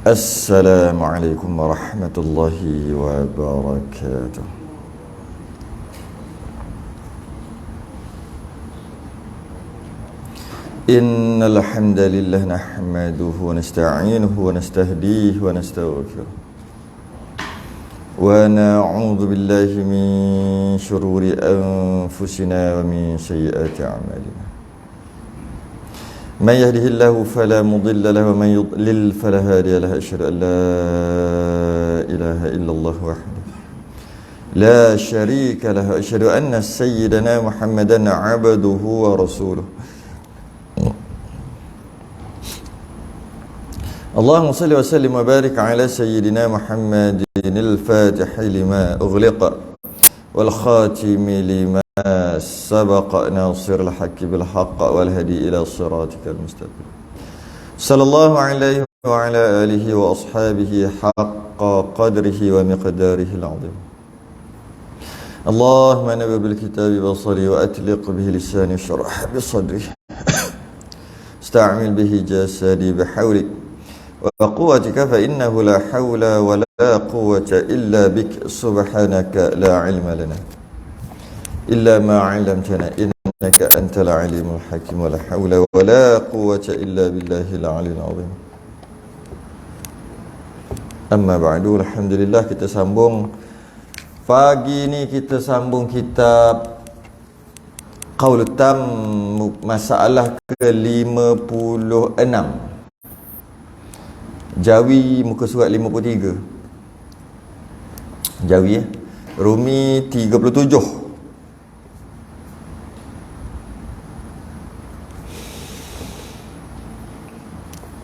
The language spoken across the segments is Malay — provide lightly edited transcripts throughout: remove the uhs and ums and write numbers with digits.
Assalamualaikum warahmatullahi wabarakatuh. Innal hamdalillah nahmaduhu wa nasta'inuhu wa nastahdihi wa nastaghfiruh. Wa na'udzu billahi min shururi anfusina wa min sayyiati a'malina. من يهده الله فلا مضل له ومن يضلل فلا هادي له أشهد أن لا إله إلا الله وحده لا شريك له أشهد أن سيدنا محمدا عبده ورسوله اللهم صل وسلم وبارك على سيدنا محمد الفاتح لما أغلق والخاتم لما سبق ناصر الحق بالحق والهدي إلى صراطك المستقيم صلى الله عليه وعلى آله وأصحابه حق قدره ومقداره العظيم اللهم نبأ بالكتاب بصري وأتلق به لساني شرح بصدري استعمل به جسدي بحولك وقوتك فإنه لا حول ولا قوة إلا بك سبحانك لا علم لنا إلا ما علمتنا إنك أنت العليم الحكيم ولا حول ولا قوة إلا بالله العلي العظيم Amma ba'du, alhamdulillah kita sambung. Pagi ni kita sambung kitab Qaul Tam, masalah ke-56, Jawi muka surat 53. Jawi Rumi 37.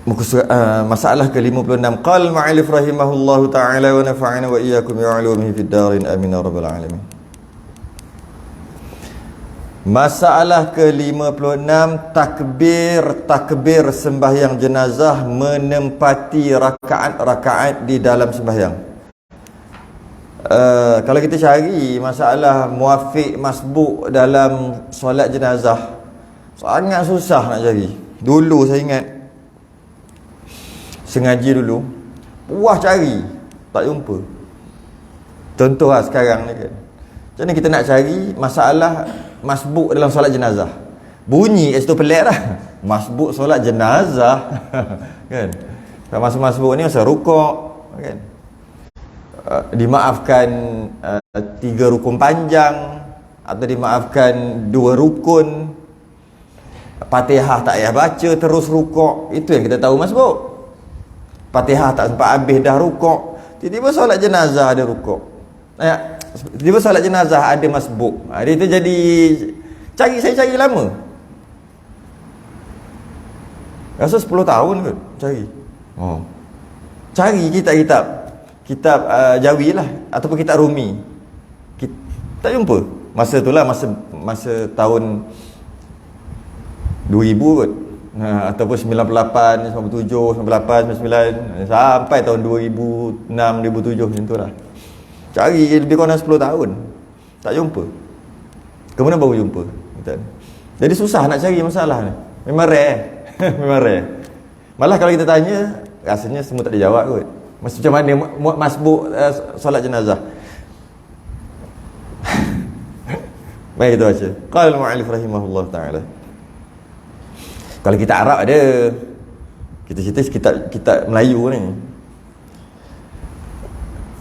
Muka surat masalah ke-56. Qal ma'alif rahimahullahu ta'ala wa nafa'ana wa iyyakum bi'ulumihi fid darin amin ya rabbal alamin. Masalah ke-56, takbir sembahyang jenazah menempati rakaat-rakaat di dalam sembahyang. Kalau kita cari masalah muafiq masbuk dalam solat jenazah, sangat susah nak cari. Dulu saya ingat sengaja dulu puas cari, tak jumpa. Contoh sekarang ni kan, macam mana kita nak cari masalah masbuk dalam solat jenazah? Bunyi kat situ pelik dah. Masbuk solat jenazah kan. Masbuk ni masa rukuk kan, dimaafkan 3 rukun panjang atau dimaafkan 2 rukun, Fatihah tak payah baca terus rukuk. Itu yang kita tahu masbuk. Fatihah tak sempat habis dah rukuk, tiba-tiba solat jenazah ada rukuk, tiba-tiba solat jenazah ada masbuk. Dia tu jadi saya cari lama, rasa 10 tahun kot cari. Cari kitab Jawi lah ataupun kitab Rumi, tak jumpa. Masa tu lah masa tahun 2000 kot, ataupun 98, 97, 98, 99 sampai tahun 2006, 2007 macam tu lah. Cari lebih kurang 10 tahun tak jumpa. Kemudian baru jumpa. Jadi susah nak cari masalah ni. Memang rare. Memang rare. Malah kalau kita tanya, rasanya semua tak dijawab kot. Macam mana masbuk solat jenazah. Baik, kita baca. Qala al-mu'allif rahimahullah ta'ala. Kalau kita Arab ada, kita cerita kitab Melayu ni.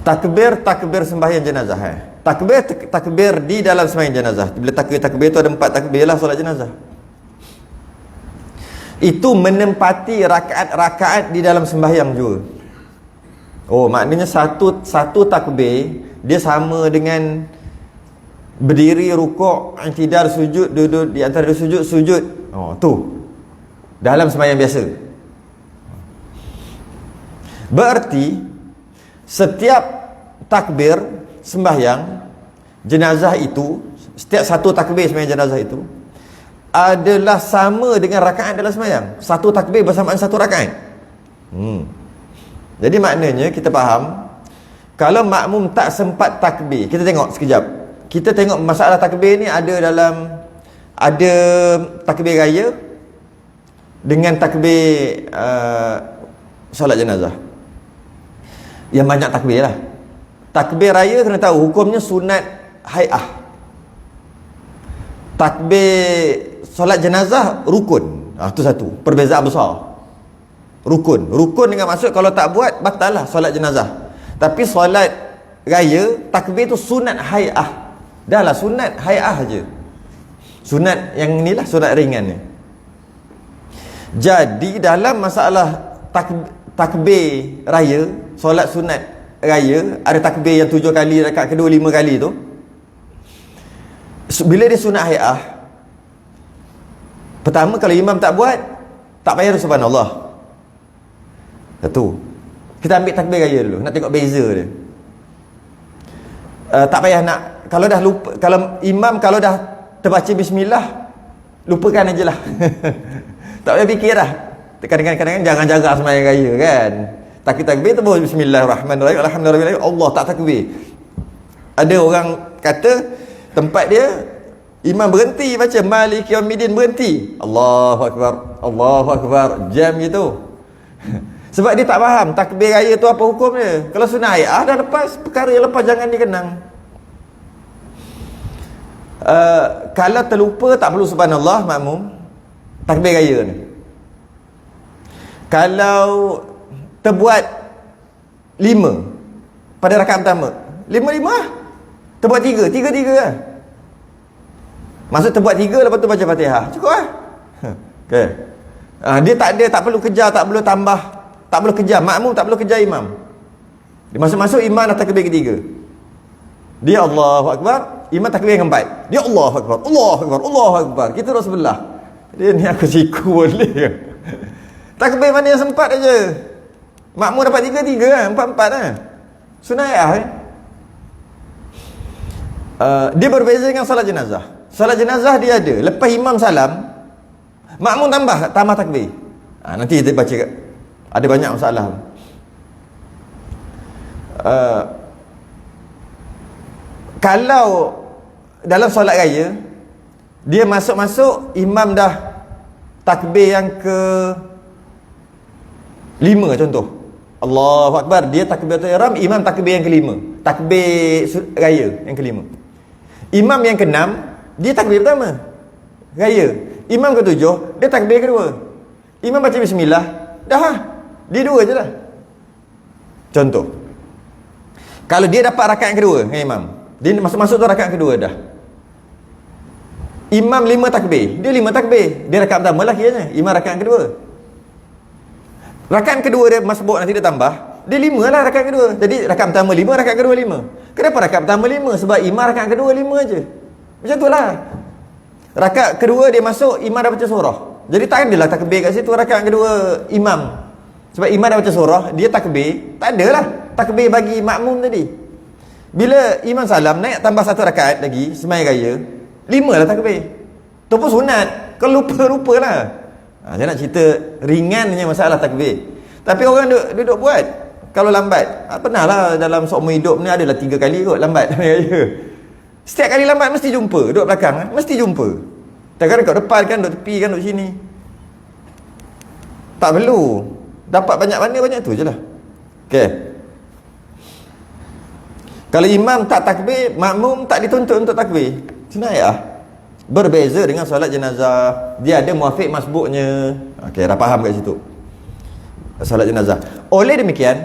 Takbir sembahyang jenazah. Takbir di dalam sembahyang jenazah. Bila takbir tu ada 4 takbir lah solat jenazah. Itu menempati rakaat-rakaat di dalam sembahyang juga. Maknanya satu takbir dia sama dengan berdiri, rukuk, i'tidal, sujud, duduk di antara sujud. Tu dalam sembahyang biasa. Berarti setiap takbir sembahyang jenazah itu, setiap satu takbir sembahyang jenazah itu adalah sama dengan rakaat dalam sembahyang. Satu takbir bersamaan satu rakaat. Jadi maknanya kita faham, kalau makmum tak sempat takbir, kita tengok sekejap. Kita tengok masalah takbir ni ada takbir raya dengan takbir solat jenazah. yang banyak takbir lah. Takbir raya kena tahu hukumnya sunat hai'ah. Takbir solat jenazah rukun. Itu satu perbezaan besar. Rukun dengan maksud kalau tak buat batal lah solat jenazah. Tapi solat raya takbir tu sunat hai'ah. Dah lah sunat hai'ah je. Sunat yang inilah sunat ringan ni. Jadi dalam masalah takbir raya, solat sunat raya, ada takbir yang 7 kali, rakaat kedua 5 kali tu. Bila dia sunat hai'ah, pertama kalau imam tak buat, tak payah subhanallah. Satu. Kita ambil takbir raya dulu, nak tengok beza dia. Tak payah nak, kalau dah lupa, kalau imam kalau dah terbaca bismillah, lupakan aje lah. Tak payah fikir dah. Kadang-kadang jangan jaga sembahyang raya kan. Takbir tu baru bismillahirrahmanirrahim, alhamdulillah, Allah tak takbir. Ada orang kata tempat dia imam berhenti baca Maliki Yaumiddin, berhenti, Allahu akbar, Allahu akbar, jam gitu. Sebab dia tak faham takbir raya tu apa hukum dia. Kalau sunat hai'ah dah lepas, perkara yang lepas jangan dikenang. Kalau terlupa tak perlu subhanallah makmum takbir raya ni. Kalau terbuat 5 pada rakaat pertama, 5 lah. Terbuat 3 lah. Maksud terbuat 3 lepas tu baca Fatihah, cukup lah. Okay. Dia tak perlu kejar, tak perlu tambah, tak perlu kejar makmum, tak perlu kejar imam. Dia masuk-masuk imam dah takbir ketiga, dia Allahu akbar, imam takbir yang keempat, dia Allahu akbar, Allahu akbar, Allahu akbar. Kita terus sebelah. Dia ni aku siku boleh ke? Takbir mana yang sempat aja. Makmum dapat 3 lah, 4 lah. Sunat hai'ah dia berbeza dengan solat jenazah. Solat jenazah dia ada, lepas imam salam, makmum tambah takbir. Nanti kita baca, ada banyak masalah. Kalau dalam solat raya, dia masuk imam dah takbir yang ke 5 contoh, Allahu akbar, dia takbiratul ihram, imam takbir yang ke-5, takbir raya yang ke-5. Imam yang ke-6 dia takbir pertama raya, imam ke-7 dia takbir kedua, imam baca bismillah, dah dia 2 je lah. Contoh, kalau dia dapat rakaat yang kedua dengan imam, dia masuk tu rakaat kedua dah, imam 5 takbir, dia 5 takbir, dia rakaat pertama lah kiranya, imam rakaat kedua. Rakaat kedua dia masbuk, nanti dia tambah, dia 5 lah rakaat kedua. Jadi rakaat pertama 5, rakaat kedua 5. Kenapa rakaat pertama 5? Sebab imam rakaat kedua 5 je. Macam tu lah. Rakaat kedua dia masuk, imam dah baca surah, jadi tak adalah takbir kat situ rakaat kedua imam. Sebab imam dah baca surah, dia takbir, tak adalah takbir bagi makmum tadi. Bila imam salam, naik tambah 1 rakaat lagi sembahyang raya, 5 lah takbir. Tu pun sunat. Kalau lupa lah. Saya nak cerita ringannya masalah takbir. Tapi orang duduk buat kalau lambat. Pernah lah dalam seumur hidup ni, adalah 3 kali kot lambat. Setiap kali lambat mesti jumpa, duduk belakang mesti jumpa. Kadang-kadang kat depan kan, duduk tepi kan, duduk sini. Tak perlu. Dapat banyak mana, banyak tu je lah. Okay. Kalau imam tak takbir, makmum tak dituntut untuk takbir. Sunat hai'ah. Berbeza dengan solat jenazah, dia ada muafiq masbuknya. Okey, dah faham kat situ solat jenazah. Oleh demikian,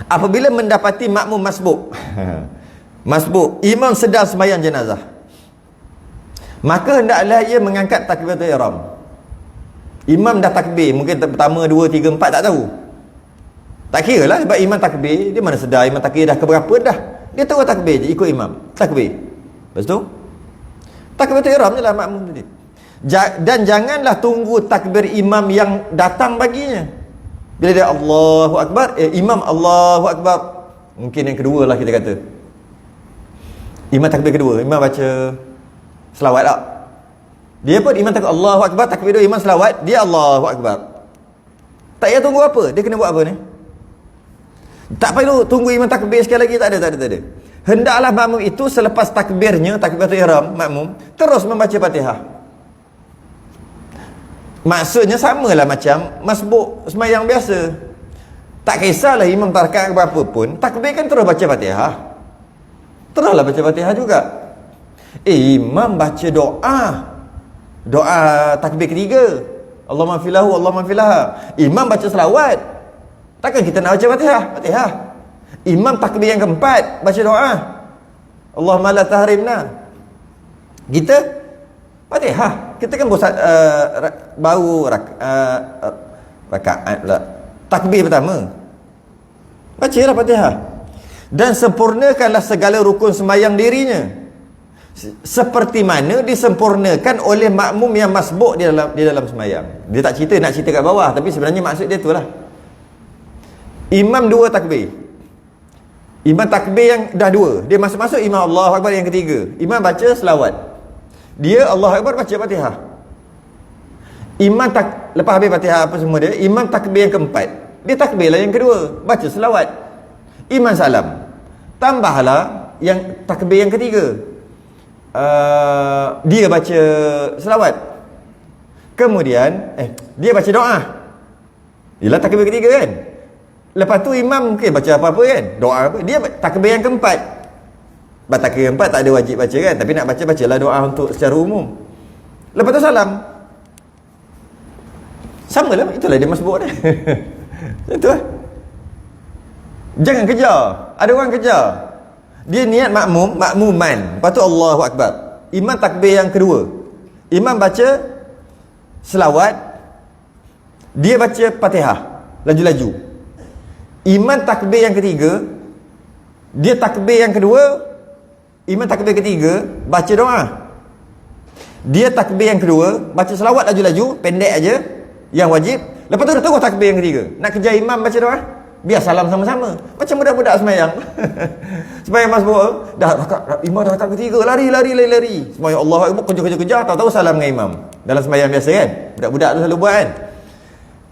apabila mendapati makmum masbuk, imam sedang sembahyang jenazah, maka hendaklah ia mengangkat takbiratul ihram. Imam dah takbir, mungkin pertama, 2, 3, 4, tak tahu, tak kira lah, sebab imam takbir, dia mana sedar imam takbir dah keberapa dah, dia terus takbir je, ikut imam takbir. Lepas tu takbiratul ihram je lah makmum tadi. Dan janganlah tunggu takbir imam yang datang baginya. Bila dia Allahu akbar, imam Allahu akbar, mungkin yang kedua lah kita kata, imam takbir kedua, imam baca selawat tak, dia pun imam takbir Allahu akbar, takbir kedua imam selawat, dia Allahu akbar. Tak payah tunggu apa, dia kena buat apa ni? Tak perlu tunggu imam takbir sekali lagi, tak ada. Hendaklah makmum itu selepas takbirnya, takbiratul ihram, makmum terus membaca Fatihah. Maksudnya samalah macam masbuk sembahyang biasa. Tak kisahlah imam tarkat berapa pun, takbir kan terus baca Fatihah. Teruslah baca Fatihah juga. Imam baca doa. Doa takbir ketiga. Allahumma filahu, Allahumma filaha. Imam baca selawat. Takkan kita nak baca Fatihah? Fatihah. Imam takbir yang keempat baca doa. Allahumma la tahrimna. Kita Fatihah. Kita kan baru rakaat pula. Takbir pertama. Bacalah Fatihah. Dan sempurnakanlah segala rukun sembahyang dirinya, seperti mana disempurnakan oleh makmum yang masbuk di dalam sembahyang. Dia tak cerita, nak cerita kat bawah, tapi sebenarnya maksud dia itulah. Imam dua takbir. Imam takbir yang dah dua, dia masuk-masuk imam Allahu Akbar yang ketiga. Imam baca selawat. Dia Allahu Akbar baca Fatihah. Imam lepas habis Fatihah apa semua dia, imam takbir yang keempat. Dia takbirlah yang kedua, baca selawat. Imam salam. Tambahlah yang takbir yang ketiga. Dia baca selawat. Kemudian dia baca doa. Ialah takbir ketiga kan. Lepas tu imam mungkin baca apa-apa kan, doa apa. Dia takbir yang keempat. Takbir yang keempat tak ada wajib baca kan, tapi nak bacalah doa untuk secara umum. Lepas tu salam. Sama lah, itulah dia masbuk dia. Itu lah. Jangan kejar. Ada orang kejar. Dia niat makmuman. Lepas tu Allahu Akbar. Imam takbir yang kedua. Imam baca selawat. Dia baca Fatihah laju-laju. Imam takbir yang ketiga. Dia takbir yang kedua. Imam takbir ketiga baca doa. Dia takbir yang kedua baca selawat laju-laju, pendek aja, yang wajib. Lepas tu dia terus takbir yang ketiga. Nak kejar imam baca doa, biar salam sama-sama. Macam budak-budak semayang. Semayang masbuk, dah imam dah rakaat ketiga, lari. Semayang Allah Akbar, kejar, tahu-tahu salam dengan imam. Dalam semayang biasa kan, budak-budak tu selalu buat kan.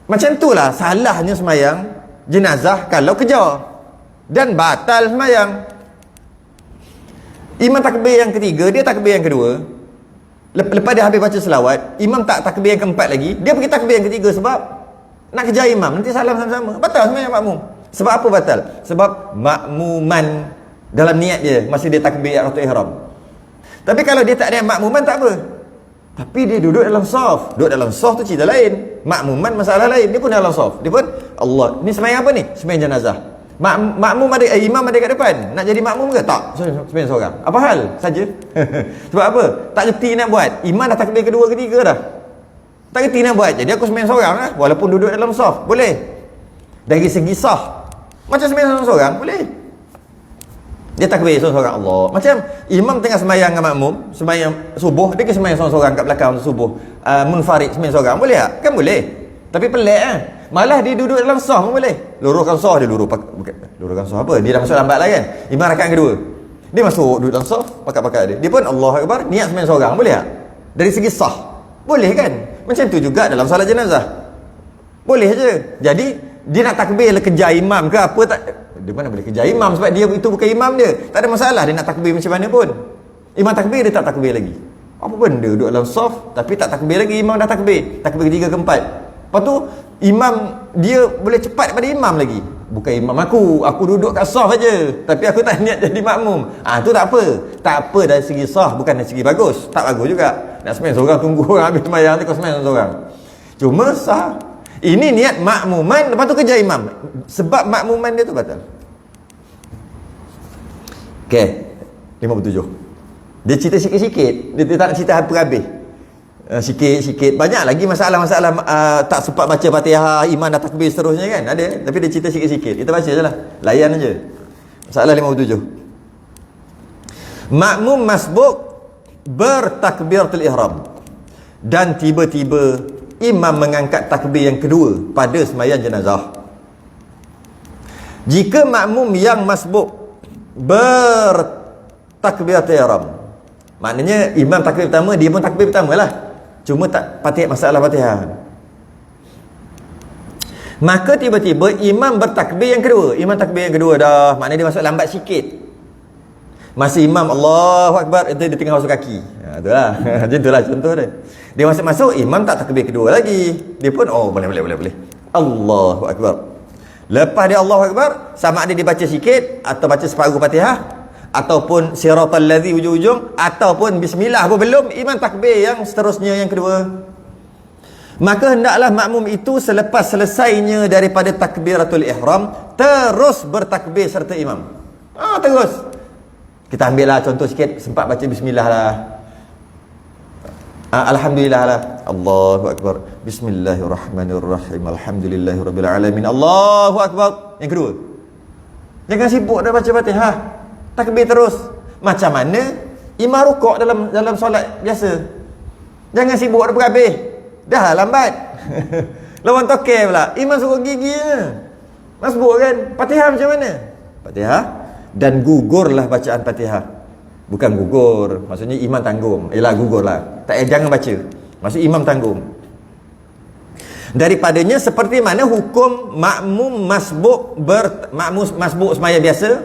Macam itulah salahnya semayang jenazah kalau kejar, dan batal semayang. Imam takbir yang ketiga, dia takbir yang kedua. Lepas dia habis baca selawat, imam tak takbir yang keempat lagi, dia pergi takbir yang ketiga sebab nak kejar imam, nanti salam sama-sama. Batal semayang makmum. Sebab apa batal? Sebab makmuman dalam niat dia masa dia takbir atau ihram. Tapi kalau dia tak ada makmuman tak apa. Tapi dia duduk dalam saf. Duduk dalam saf tu cerita lain. Makmuman masalah lain. Dia pun dalam saf. Dia pun Allah. Ni semayang apa ni? Semayang jenazah. Makmum ada, imam ada kat depan. Nak jadi makmum ke? Tak. Semayang seorang. Apa hal? Saja. Sebab apa? Tak reti nak buat. Imam dah takbir kedua ketiga dah. Tak reti nak buat. Jadi aku semayang seorang lah. Walaupun duduk dalam saf. Boleh. Dari segi sah. Macam semayang seorang. Boleh. Dia takbir seorang Allah. Macam imam tengah semayang dengan makmum, semayang subuh, dia ke semayang seorang kat belakang untuk subuh. Munfarid semayang seorang. Boleh tak? Kan boleh. Tapi pelik kan? Malah dia duduk dalam sah pun boleh. Luruskan sah dia luruskan sah apa? Dia dah masuk lambat lah kan? Imam rakaat kedua. Dia masuk duduk dalam sah, pakat-pakat dia. Dia pun Allahu Akbar, niat semayang seorang. Boleh tak? Dari segi sah. Boleh kan? Macam tu juga dalam salat jenazah. Boleh je. Jadi dia nak takbir lah kejar imam ke apa tak, dia mana boleh kejar imam sebab dia itu bukan imam dia. Tak ada masalah dia nak takbir macam mana pun. Imam takbir dia tak takbir lagi. Apa benda duduk dalam saf tapi tak takbir lagi, imam dah takbir. Takbir ketiga keempat. Lepas tu imam dia boleh cepat daripada imam lagi. Bukan imam aku duduk kat saf aja tapi aku tak niat jadi makmum. Tu tak apa. Tak apa dari segi sah, bukan dari segi bagus. Tak bagus juga. Nak semayang seorang tunggu orang habis semayang nanti kau semayang seorang. Cuma sah. Ini niat makmuman, lepas tu kejar imam. Sebab makmuman dia tu batal. Okey, 57. Dia cerita sikit-sikit. Dia tak nak cerita habis. Sikit-sikit. Banyak lagi masalah-masalah tak sempat baca Fatihah, imam dah takbir seterusnya kan. Ada, tapi dia cerita sikit-sikit. Kita baca je lah. Layan je. Masalah 57. Makmum masbuk bertakbiratul ihram. Dan tiba-tiba imam mengangkat takbir yang kedua pada sembahyang jenazah. Jika makmum yang masbuk bertakbiratul ihram, maknanya imam takbir pertama, dia pun takbir pertama lah, cuma tak masalah Fatihah. Maka tiba-tiba imam bertakbir yang kedua. Imam takbir yang kedua dah, maknanya dia masuk lambat sikit. Masa imam Allahu Akbar, itu dia tengah masuk kaki. Itulah. Macam itulah contoh dia. Dia masuk-masuk, imam tak takbir kedua lagi. Dia pun boleh. Allahu Akbar. Lepas dia Allahu Akbar, sama ada dia baca sikit atau baca separuh Fatihah, ataupun siratal ladzi ujung-ujung, ataupun bismillah pun belum, imam takbir yang seterusnya yang kedua. Maka hendaklah makmum itu selepas selesainya daripada takbiratul ihram terus bertakbir serta imam. Terus. Kita ambil lah contoh sikit, sempat baca bismillah lah. Alhamdulillah lah. Allahu Akbar. Bismillahirrahmanirrahim. Alhamdulillahirabbil alamin. Allahu Akbar. Yang kedua. Jangan sibuk dah baca Fatihah. Takbir terus. Macam mana imam rukuk dalam solat biasa. Jangan sibuk dah berhabis. Dah lambat. Lawan tokeh pula. Imam suruh gigi je. Masbuk kan? Fatihah macam mana? Fatihah dan gugurlah bacaan Fatihah. Bukan gugur, maksudnya imam tanggung. Gugur lah. Tak, jangan baca. Maksud imam tanggung. Daripadanya seperti mana hukum makmum masbuk sembahyang biasa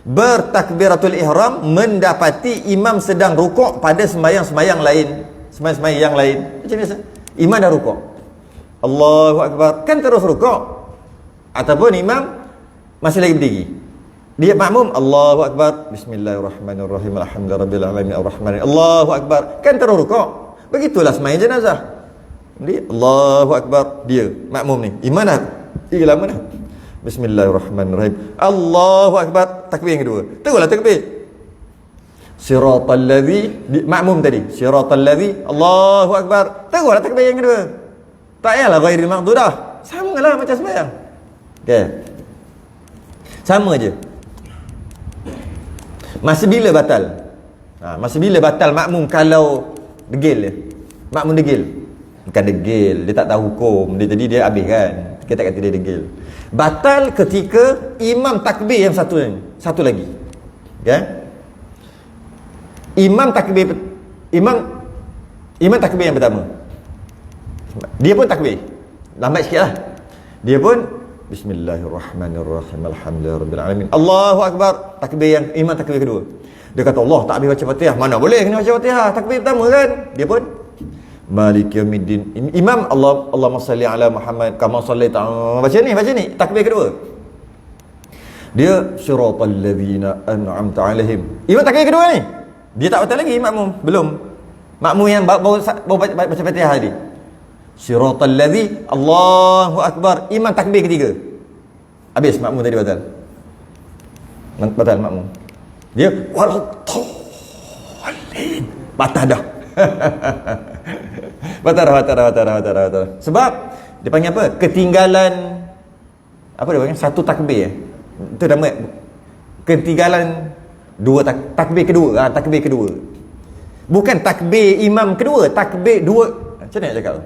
bertakbiratul ihram mendapati imam sedang rukuk pada sembahyang lain. Sembahyang yang lain. Macam biasa. Imam dah rukuk. Allahu Akbar. Kan terus rukuk. Ataupun imam masih lagi berdiri. Dia makmum Allahu Akbar, bismillahirrahmanirrahim, alhamdulillahirabbil alamin, arrahmanirrahim, Allahu Akbar. Kan terus rukuk. Begitulah sembahyang jenazah. Dia Allahu Akbar, dia makmum ni. Imam dah lama dah. Bismillahirrahmanirrahim. Allahu Akbar, takbir yang kedua. Teruslah takbir. Siratal ladzi, makmum tadi. Siratal ladzi, Allahu Akbar. Teruslah takbir yang kedua. Tak payahlah ghairil maghdudah. Samalah macam sembahyang. Okey. Sama je. Masa bila batal? Masa bila batal makmum kalau degil dia? Makmum degil. Bukan degil, dia tak tahu hukum. Jadi dia habis kan. Kita kata dia degil. Batal ketika imam takbir yang satu lagi. Ya? Imam takbir yang pertama. Dia pun takbir. Lambat sikitlah. Dia pun bismillahirrahmanirrahim, alhamdulillahirabbil alamin, Allahu Akbar. Takbir yang imam takbir kedua. Dia kata Allah tak habis baca Fatihah. Mana boleh kena baca Fatihah? Takbir pertama kan. Dia pun Maliki yaumiddin. Imam Allahumma salli ala Muhammad kama sallaita. Baca ni takbir kedua. Dia siratal ladzina an'amta alaihim. Imam takbir kedua ni. Dia tak batal lagi makmum. Belum. Makmum yang baru baca Fatihah tadi. Siratal ladzi, Allahu Akbar. Imam takbir ketiga. Habis makmum tadi batal. Batal makmum. Dia waladdallin. Batal dah. Batal. Sebab dia panggil apa? Ketinggalan apa dia panggil? Satu takbir. Itu nama ketinggalan dua takbir kedua. Takbir kedua. Bukan takbir imam kedua, takbir dua. Macam mana nak cakap?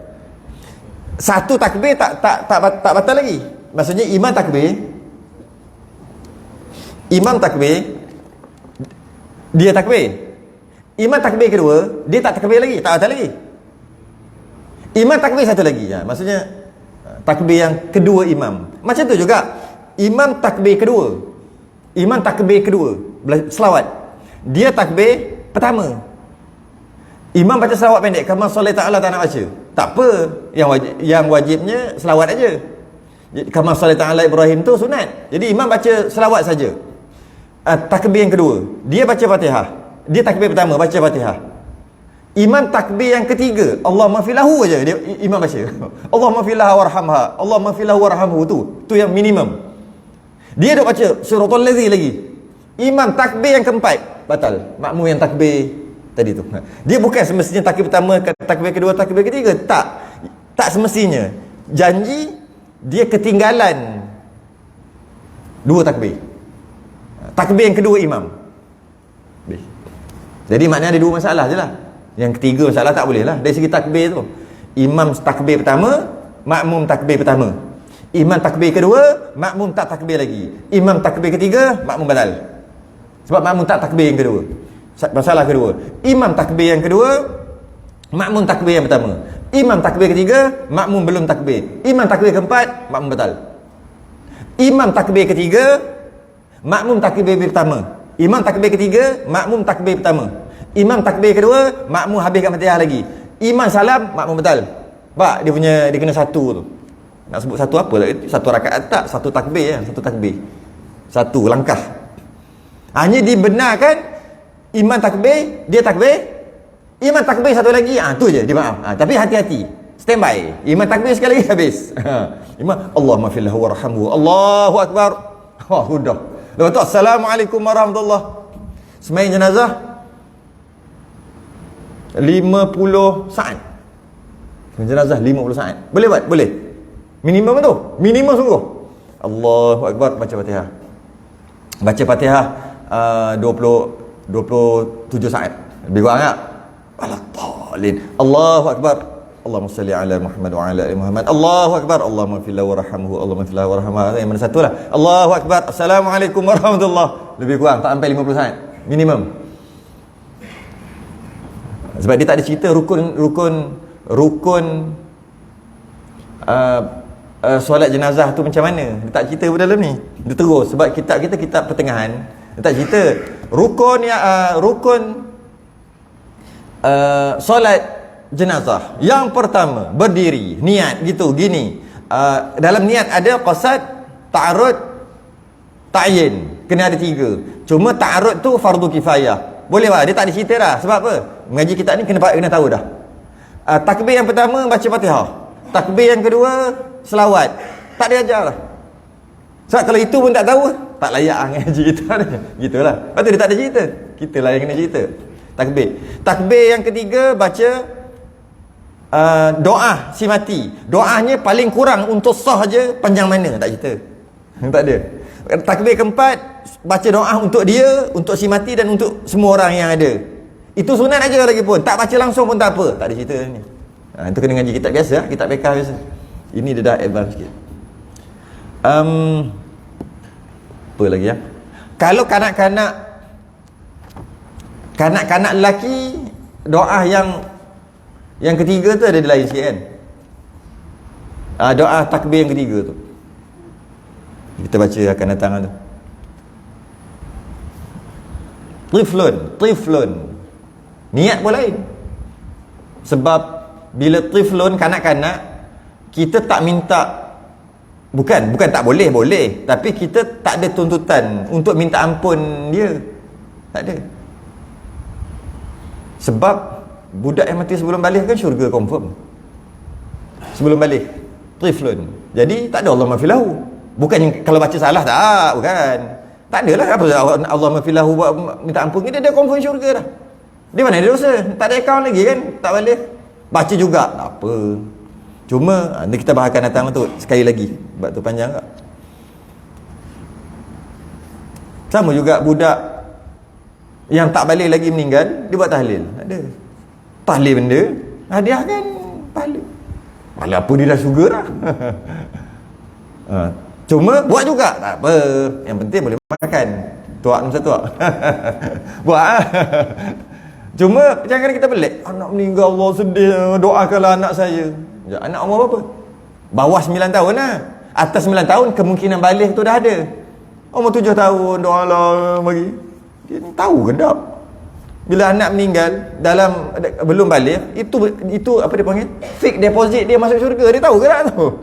Satu takbir tak batal lagi. Maksudnya imam takbir, dia takbir. Imam takbir kedua, dia tak takbir lagi, tak batal lagi. Imam takbir satu lagi. Maksudnya takbir yang kedua imam. Macam tu juga. Imam takbir kedua, selawat. Dia takbir pertama. Imam baca selawat pendek, kama solat ta'ala tak nak baca. Tak apa, yang wajibnya selawat aja. Kama solat ta'ala Ibrahim tu sunat. Jadi imam baca selawat saja. Takbir yang kedua, dia baca Fatihah. Dia takbir pertama baca Fatihah. Imam takbir yang ketiga, Allahumma filahu aja dia imam baca. Allahumma filaha warhamha, Allahumma filahu warhamhu tu yang minimum. Dia duk baca suratul ladzi lagi. Imam takbir yang keempat batal. Makmum yang takbir tadi tu. Dia bukan semestinya takbir pertama, takbir kedua, takbir ketiga. Tak semestinya. Janji dia ketinggalan dua takbir. Takbir yang kedua imam. Jadi maknanya ada dua masalah je lah. Yang ketiga masalah tak boleh lah. Dari segi takbir tu, imam takbir pertama, makmum takbir pertama. Imam takbir kedua, makmum tak takbir lagi. Imam takbir ketiga, makmum batal. Sebab makmum tak takbir yang kedua. Masalah kedua, imam takbir yang kedua, makmum takbir yang pertama. Imam takbir ketiga, makmum belum takbir. Imam takbir keempat, makmum batal. Imam takbir ketiga, makmum takbir pertama. Imam takbir ketiga, makmum takbir pertama. Imam takbir kedua, makmum habiskan Fatihah lagi. Imam salam, makmum batal. Pak, dia kena satu tu. Nak sebut satu apa lah? Satu rakaat tak, satu takbir ya, satu takbir. Satu langkah. Hanya dibenarkan imam takbir, dia takbir, imam takbir satu lagi, tu je dia maaf. Tapi hati-hati. Standby. Imam takbir sekali lagi habis. Imam Allahumma fillahu warhamhu. Allahu akbar. Sudah. Lepas tu assalamualaikum warahmatullahi. Sembahyang jenazah 50 saat. Jenazah 50 saat. Boleh buat? Boleh. Minimum tu. Minimum sungguh. Allahu akbar, baca Fatihah. Baca Fatihah 27 saat. Lebih kurang tak? Alattalin. Allahu akbar. Allahumma salli ala Muhammad wa ala ali Muhammad. Allahu akbar. Allahumma fillahu warhamhu. Allahumma fillahu warhamhu. Yang mana satu lah. Allahu akbar. Assalamualaikum warahmatullahi. Lebih kurang tak sampai 50 saat. Minimum. Sebab dia tak ada cerita rukun solat jenazah tu macam mana. Dia tak cerita dalam ni. Dia terus sebab kitab kita kitab pertengahan. Dia tak cerita rukun solat jenazah. Yang pertama, berdiri, niat gitu gini. Dalam niat ada qasad, ta'arud, ta'yin. Kena ada 3. Cuma ta'arud tu fardu kifayah. Boleh lah, dia tak ada cerita dah. Sebab apa? Mengaji kitab ni kena tahu dah. Takbir yang pertama baca Fatihah. Takbir yang kedua selawat. Tak dia ajar lah. Sebab kalau itu pun tak tahu, tak layak ngaji kita ni. Gitulah. Lepas tu dia tak ada cerita. Kita lah yang kena cerita. Takbir yang ketiga baca doa si mati. Doanya paling kurang untuk sah je panjang mana, tak cerita. Tak ada. Takbir keempat baca doa untuk dia, untuk si mati dan untuk semua orang yang ada. Itu sunat aja lagi pun. Tak baca langsung pun tak apa. Tak ada cerita ni. Itu kena ngaji kitab biasa, kitab fiqh biasa. Ini dia dah advance sikit. Apa lagi ya? Kalau kanak-kanak lelaki, doa yang ketiga tu ada lain sikit kan. Doa takbir yang ketiga tu kita baca akan datang tu. Tiflun. Niat pun lain. Sebab bila tiflun kanak-kanak, kita tak minta, bukan tak boleh, tapi kita tak ada tuntutan untuk minta ampun dia. Tak ada. Sebab budak yang mati sebelum balik kan syurga confirm. Sebelum balik tiflun. Jadi tak ada Allah mafilahu. Bukan yang kalau baca salah tak, bukan. Tak adalah apa Allah mafilahu buat minta ampun, dia confirm syurga dah. Dia mana ada dosa? Tak ada akaun lagi kan? Tak balik. Baca juga tak apa. Cuma nanti kita bahas akan datang tu sekali lagi. Sebab tu panjang tak? Sama juga budak yang tak balik lagi meninggal, dia buat tahlil. Ada. Tahlil benda, hadiah kan pahala. Pahala apa, dia dah syurga dah. Cuma buat juga tak apa. Yang penting boleh makan. Tuak masa tuak. Buat. Cuma jangan kita pelik. Anak meninggal, Allah sedih, doakanlah anak saya. Ya, anak umur berapa? Bawah 9 tahun lah. Atas 9 tahun kemungkinan balik tu dah ada. Umur 7 tahun doalah bagi. Dia tahu ke tak? Bila anak meninggal dalam belum balik, itu apa dia panggil? Fixed deposit dia masuk syurga. Dia tahu ke tak tu?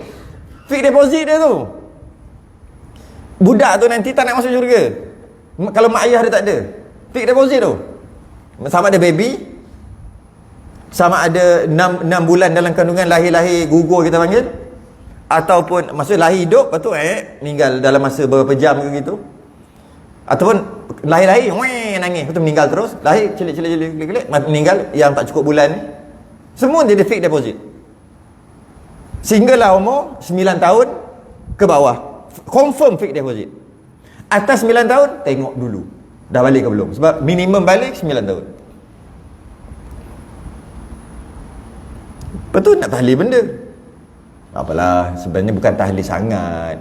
Fixed deposit dia tu. Budak tu nanti tak nak masuk syurga kalau mak ayah dia tak ada. Fixed deposit tu. Sama ada baby, sama ada 6 bulan dalam kandungan, lahir gugur kita panggil, ataupun maksud lahir hidup, lepas tu meninggal dalam masa beberapa jam ke gitu, ataupun lahir nangis, lepas tu meninggal terus, lahir celik meninggal yang tak cukup bulan ni. Semua dia ada fixed deposit sehinggalah umur 9 tahun ke bawah confirm fixed deposit. Atas 9 tahun tengok dulu dah balik ke belum, sebab minimum balik 9 tahun. Lepas tu nak tahlil benda, apalah, sebenarnya bukan tahlil sangat.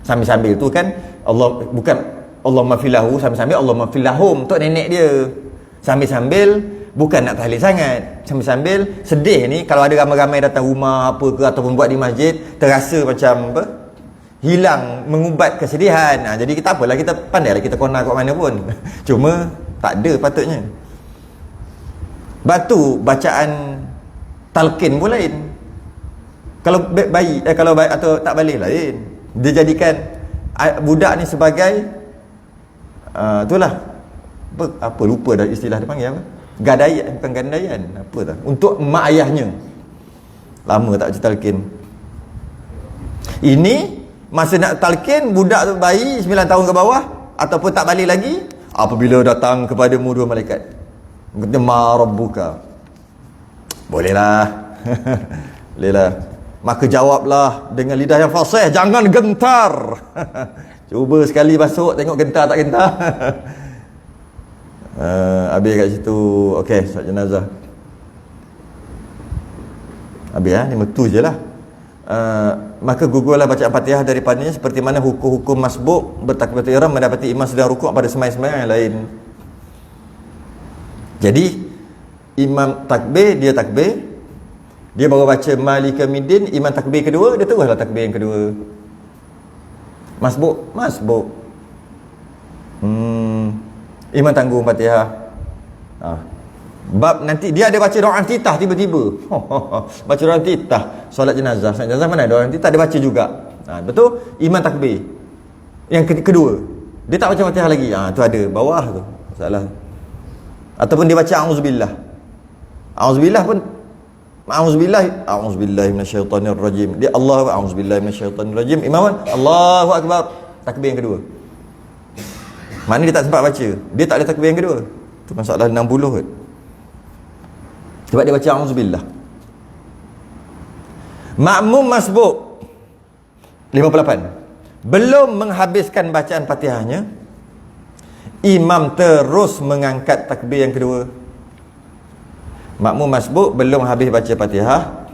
Sambil-sambil tu kan Allah, bukan Allah mafilahu, sambil-sambil Allah mafilahum untuk nenek dia. Sambil-sambil bukan nak tahlil sangat. Sambil-sambil sedih ni kalau ada ramai-ramai datang rumah apa ke, ataupun buat di masjid, terasa macam apa, hilang, mengubat kesedihan. Jadi kita apalah, kita pandailah kita kona kat mana pun. Cuma tak ada patutnya. Batu bacaan talqin pun lain. Kalau bayi kalau bayi atau tak balik lain. Dia jadikan budak ni sebagai itulah apa lupa dah istilah dia panggil apa? Gadaian, bukan gadaian, apa dah? Untuk mak ayahnya. Lama tak baca talqin. Ini masa nak talqin budak tu bayi 9 tahun ke bawah ataupun tak balik lagi, apabila datang kepadamu dua malaikat. Kata ma rabbuka. Bolehlah. Bolehlah. Maka jawablah dengan lidah yang fasih, jangan gentar. Cuba sekali masuk tengok gentar tak gentar. Habis kat situ. Okey, solat jenazah. Habis ni metu je lah. Maka gugurlah bacaan Fatihah daripadanya seperti mana hukum-hukum masbuk bertakbiratul ihram mendapati imam sedang rukuk pada sembahyang yang lain. Jadi imam takbir, dia takbir, dia baru baca Malika Middin, imam takbir kedua, dia teruslah takbir yang kedua. Masbuk, masbuk. Imam tanggung Fatihah. Bab nanti dia ada baca doa iftitah tiba-tiba. Baca doa iftitah solat jenazah. Solat jenazah mana doa iftitah dia baca juga. Betul? Imam takbir. Yang kedua, dia tak baca Fatihah lagi. Tu ada bawah tu. Salah. Ataupun dia baca auzubillah. Auzubillah pun a'udzubillahi minasyaitonir rajim. Dia Allah a'udzubillahi minasyaitonir rajim. Imam Allahu akbar. Takbir yang kedua. Mana dia tak sempat baca. Dia tak ada takbir yang kedua. Tu masalah 60 kot. Sebab dia baca auzubillah. Makmum masbuk 58. Belum menghabiskan bacaan Fatihahnya, imam terus mengangkat takbir yang kedua. Makmum masbuk belum habis baca Fatihah,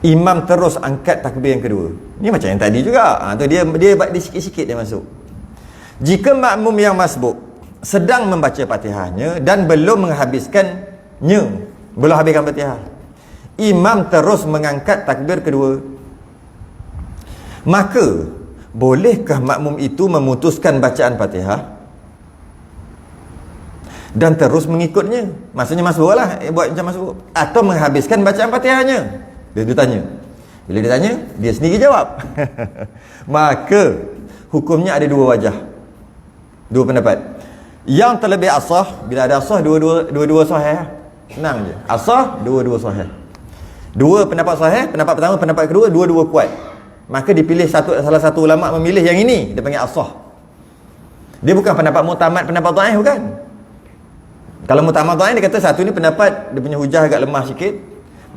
imam terus angkat takbir yang kedua. Ni macam yang tadi juga. Tu dia sikit-sikit dia masuk. Jika makmum yang masbuk sedang membaca Fatihahnya dan belum menghabiskannya, belum habiskan Fatihah, imam terus mengangkat takbir kedua, maka bolehkah makmum itu memutuskan bacaan Fatihah dan terus mengikutnya? Maksudnya masbuk lah, buat macam masbuk, atau menghabiskan bacaan Fatihahnya? Dia tanya. Bila dia tanya, dia sendiri jawab. Maka hukumnya ada dua wajah, dua pendapat. Yang terlebih asah, bila ada asah, dua-dua sahih. Senang je. Asah, dua-dua sahih. Dua pendapat sahih, pendapat pertama, pendapat kedua, dua-dua kuat. Maka dipilih salah satu ulama memilih yang ini, dia panggil asah. Dia bukan pendapat mu'tamad, pendapat dhaif, bukan. Kalau mu'tamad dhaif, dia kata satu ni pendapat dia punya hujah agak lemah sikit,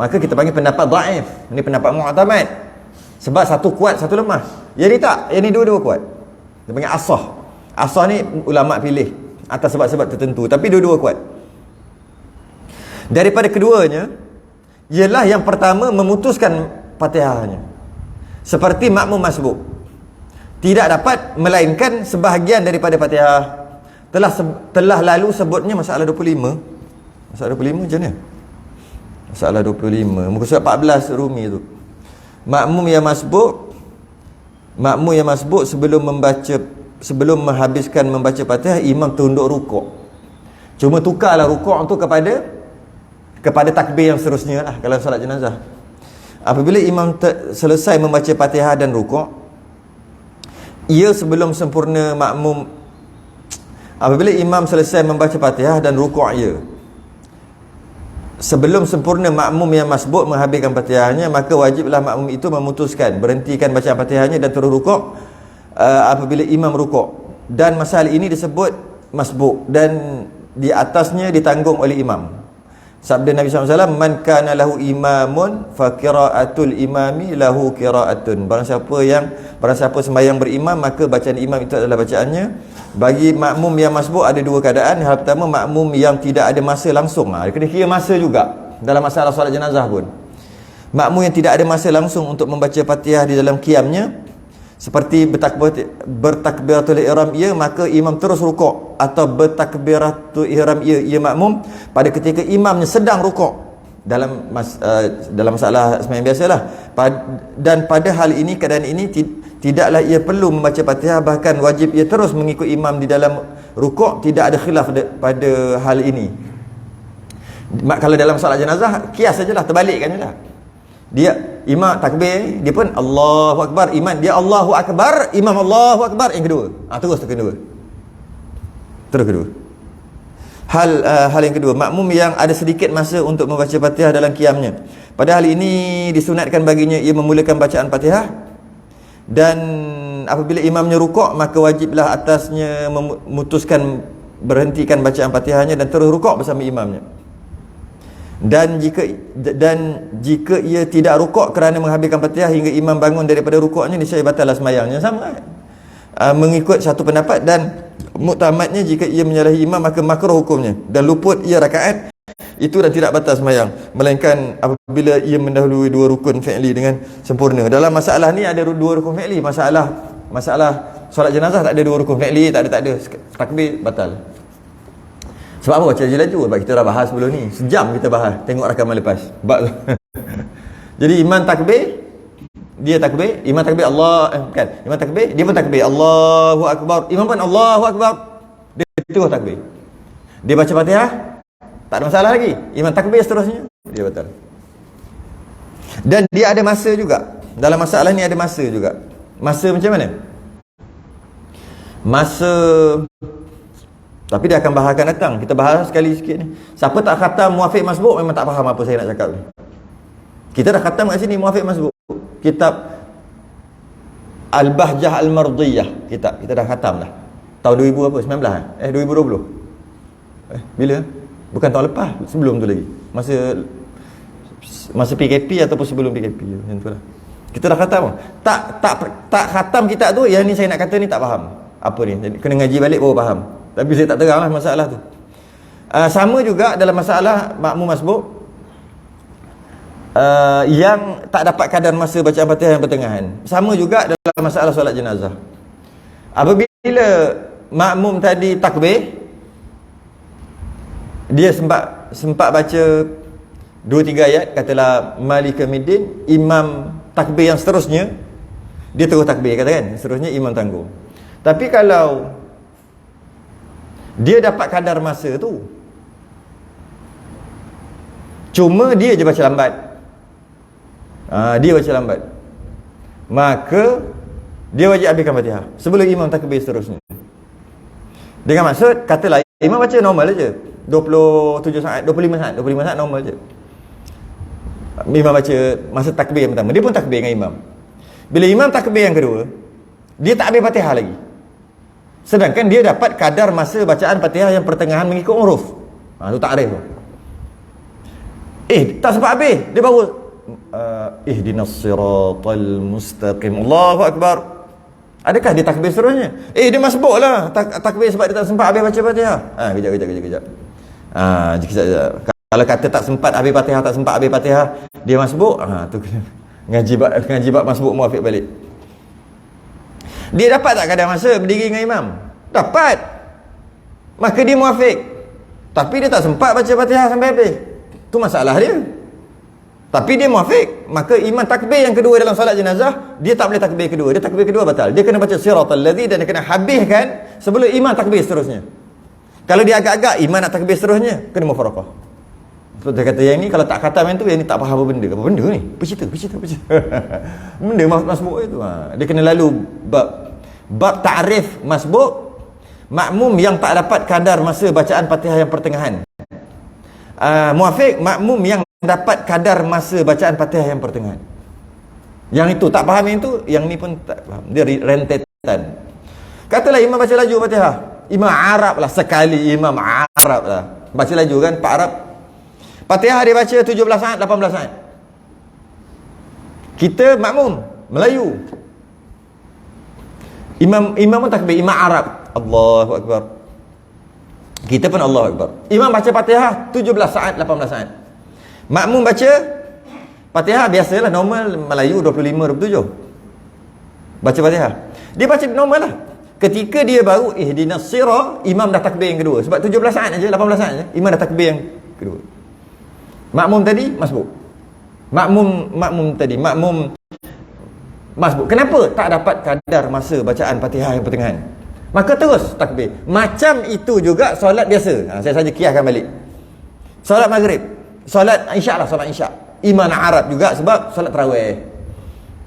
maka kita panggil pendapat dhaif. Ini pendapat mu'tamad. Sebab satu kuat, satu lemah. Yang ni tak, yang ni dua-dua kuat. Dia panggil asah. Asah ni ulama pilih atas sebab-sebab tertentu, tapi dua-dua kuat. Daripada keduanya ialah yang pertama memutuskan Fatihahnya, seperti makmum masbuk tidak dapat melainkan sebahagian daripada Fatihah. Telah lalu sebutnya masalah 25. Masalah 25 macam mana? Masalah 25 muka surat 14 Rumi tu. Makmum yang masbuk sebelum menghabiskan membaca Fatihah, imam tunduk rukuk. Cuma tukarlah rukuk tu kepada takbir yang seterusnya lah kalau solat jenazah. Apabila imam selesai membaca Fatihah dan rukuk, apabila imam selesai membaca Fatihah dan rukuk sebelum sempurna makmum yang masbuk menghabiskan Fatihahnya, maka wajiblah makmum itu memutuskan berhentikan bacaan Fatihahnya dan terus rukuk apabila imam rukuk. Dan masalah ini disebut masbuk dan di atasnya ditanggung oleh imam. Sabda Nabi SAW, man kana lahu imamun fa qiraatul imami lahu qiraatun. Barang siapa sembahyang berimam, maka bacaan imam itu adalah bacaannya. Bagi makmum yang masbuk ada dua keadaan. Hal pertama, makmum yang tidak ada masa langsung. Dia kena kira masa juga dalam masalah solat jenazah pun. Makmum yang tidak ada masa langsung untuk membaca Fatihah di dalam qiyamnya, seperti bertakbiratul ihram maka imam terus rukuk, atau bertakbiratul ihram ia makmum pada ketika imamnya sedang rukuk dalam masalah sembahyang biasalah. Dan pada hal ini, keadaan ini, tidaklah ia perlu membaca Fatihah, bahkan wajib ia terus mengikut imam di dalam rukuk. Tidak ada khilaf pada hal ini. Kalau dalam solat jenazah, kias sajalah, terbalikkan sajalah. Dia imam takbir, dia pun Allahu Akbar, imam dia Allahu Akbar, imam Allahu Akbar yang kedua. Terus kedua. Terus kedua. Hal yang kedua, makmum yang ada sedikit masa untuk membaca Fatihah dalam qiyamnya. Pada hal ini disunatkan baginya ia memulakan bacaan Fatihah, dan apabila imamnya rukuk maka wajiblah atasnya memutuskan berhentikan bacaan Fatihahnya dan terus rukuk bersama imamnya. Dan jika ia tidak rukuk kerana menghabiskan Fatihah hingga imam bangun daripada rukuknya, niscaya batallah sembahyangnya. Sama mengikut satu pendapat, dan muktamadnya jika ia menyalahi imam maka makruh hukumnya dan luput ia rakaat itu dan tidak batal sembahyang, melainkan apabila ia mendahului dua rukun fi'li dengan sempurna. Dalam masalah ni ada dua rukun fi'li. Masalah solat jenazah tak ada dua rukun fi'li, tak ada. Takbir batal. Sebab apa baca laju? Sebab kita dah bahas sebelum ni. Sejam kita bahas. Tengok rakaman lepas. Jadi imam takbir, dia takbir, imam takbir imam takbir, dia pun takbir Allahu Akbar, imam pun Allahu Akbar, dia terus takbir. Dia baca Fatihah, tak ada masalah lagi. Imam takbir seterusnya, dia batal. Dan dia ada masa juga. Dalam masalah ni ada masa juga. Masa macam mana? Masa, tapi dia akan bahagian datang. Kita bahas sekali sikit ni. Siapa tak khatam muafiq masbuk memang tak faham apa saya nak cakap ni. Kita dah khatam kat sini muafiq masbuk. Kitab Al-Bahjah Al-Mardiyah, kita dah khatam dah. Tahun 2019 2020. Bila? Bukan tahun lepas, sebelum tu lagi. Masa PKP ataupun sebelum PKP, macam tu lah. Kita dah khatam. Tak khatam kitab tu, yang ni saya nak kata ni tak faham. Apa ni? Kena ngaji balik baru faham. Tapi saya tak terang lah masalah tu. Sama juga dalam masalah makmum masbuk, yang tak dapat kadar masa bacaan Fatihah yang pertengahan. Sama juga dalam masalah solat jenazah. Apabila makmum tadi takbir, dia sempat baca 2-3 ayat, katalah Malika Middin, imam takbir yang seterusnya dia terus takbir, katakan seterusnya imam tanggung. Tapi kalau dia dapat kadar masa tu, cuma dia je baca lambat, dia baca lambat, maka dia wajib habiskan Fatihah sebelum imam takbir seterusnya. Dengan maksud, katalah imam baca normal aja 27 saat, 25 saat normal je. Imam baca masa takbir yang pertama, dia pun takbir dengan imam. Bila imam takbir yang kedua, dia tak habis Fatihah lagi, sedangkan dia dapat kadar masa bacaan Fatihah yang pertengahan mengikut huruf. Tu takrif tu. Tak sempat habis, dia baru ihdinas siratal mustaqim, Allahu Akbar. Adakah dia takbir seterusnya? Dia masbuk lah takbir sebab dia tak sempat habis baca Fatihah. Kejap. Sekejap. Kalau kata tak sempat habis Fatihah, dia masbuk, tu ngaji bab masbuk muafiq balik. Dia dapat tak kadar masa berdiri dengan imam? Dapat. Maka dia muafiq. Tapi dia tak sempat baca Fatihah sampai habis. Tu masalah dia. Tapi dia muafiq, maka imam takbir yang kedua dalam solat jenazah, dia tak boleh takbir kedua. Dia takbir kedua batal. Dia kena baca siratal ladzi dan dia kena habiskan sebelum imam takbir seterusnya. Kalau dia agak-agak imam nak takbir seterusnya, kena mufaraqah. Sebab dia kata yang ni kalau tak khatam yang tu, yang ni tak faham apa benda. Apa benda ni? Bercerita. Benda masbuk itu. Dia kena lalu bab ta'rif masbuk, makmum yang tak dapat kadar masa bacaan Fatihah yang pertengahan. Muafiq, makmum yang dapat kadar masa bacaan Fatihah yang pertengahan. Yang itu tak faham, yang itu, yang ni pun tak faham. Dia rentetan. Katalah imam baca laju Fatihah, imam Arab lah, sekali imam Arab lah baca laju kan, Pak Arab. Fatihah dia baca 17 saat, 18 saat. Kita makmum Melayu, imam pun takbir, imam Arab Allahu Akbar, kita pun Allahu Akbar. Imam baca Fatihah 17 saat, 18 saat. Makmum baca Fatihah biasalah normal Melayu 25-27. Baca Fatihah, dia baca normal lah. Ketika dia baru ihdinas sirah, imam dah takbir yang kedua. Sebab 17 saat aja, 18 saat aja, imam dah takbir yang kedua. Makmum tadi masbuk. Makmum masbuk. Kenapa? Tak dapat kadar masa bacaan Fatihah yang pertengahan. Maka terus takbir. Macam itu juga solat biasa. Saya saja kiaskan balik. Solat maghrib, solat isyak lah, solat isyak. Imam nak Arab juga sebab solat tarawih.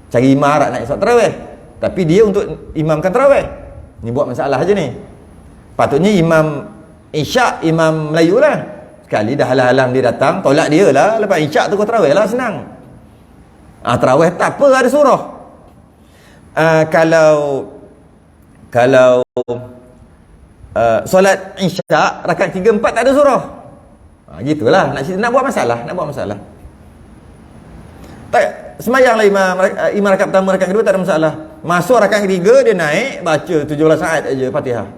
Cari imam Arab nak solat tarawih. Tapi dia untuk imamkan tarawih. Ni buat masalah je ni. Patutnya imam isyak, imam Melayu lah. Sekali dah halang-halang dia datang, tolak dia lah. Lepas isyak tu kau tarawih lah, senang. Tarawih tak apa, ada surah. Kalau solat isyak rakaat 3 4 tak ada surah. Gitulah nak buat masalah, tak semayanglah imam rakaat pertama, rakaat kedua tak ada masalah. Masuk rakaat ketiga dia naik baca 17 ayat aja Fatihah.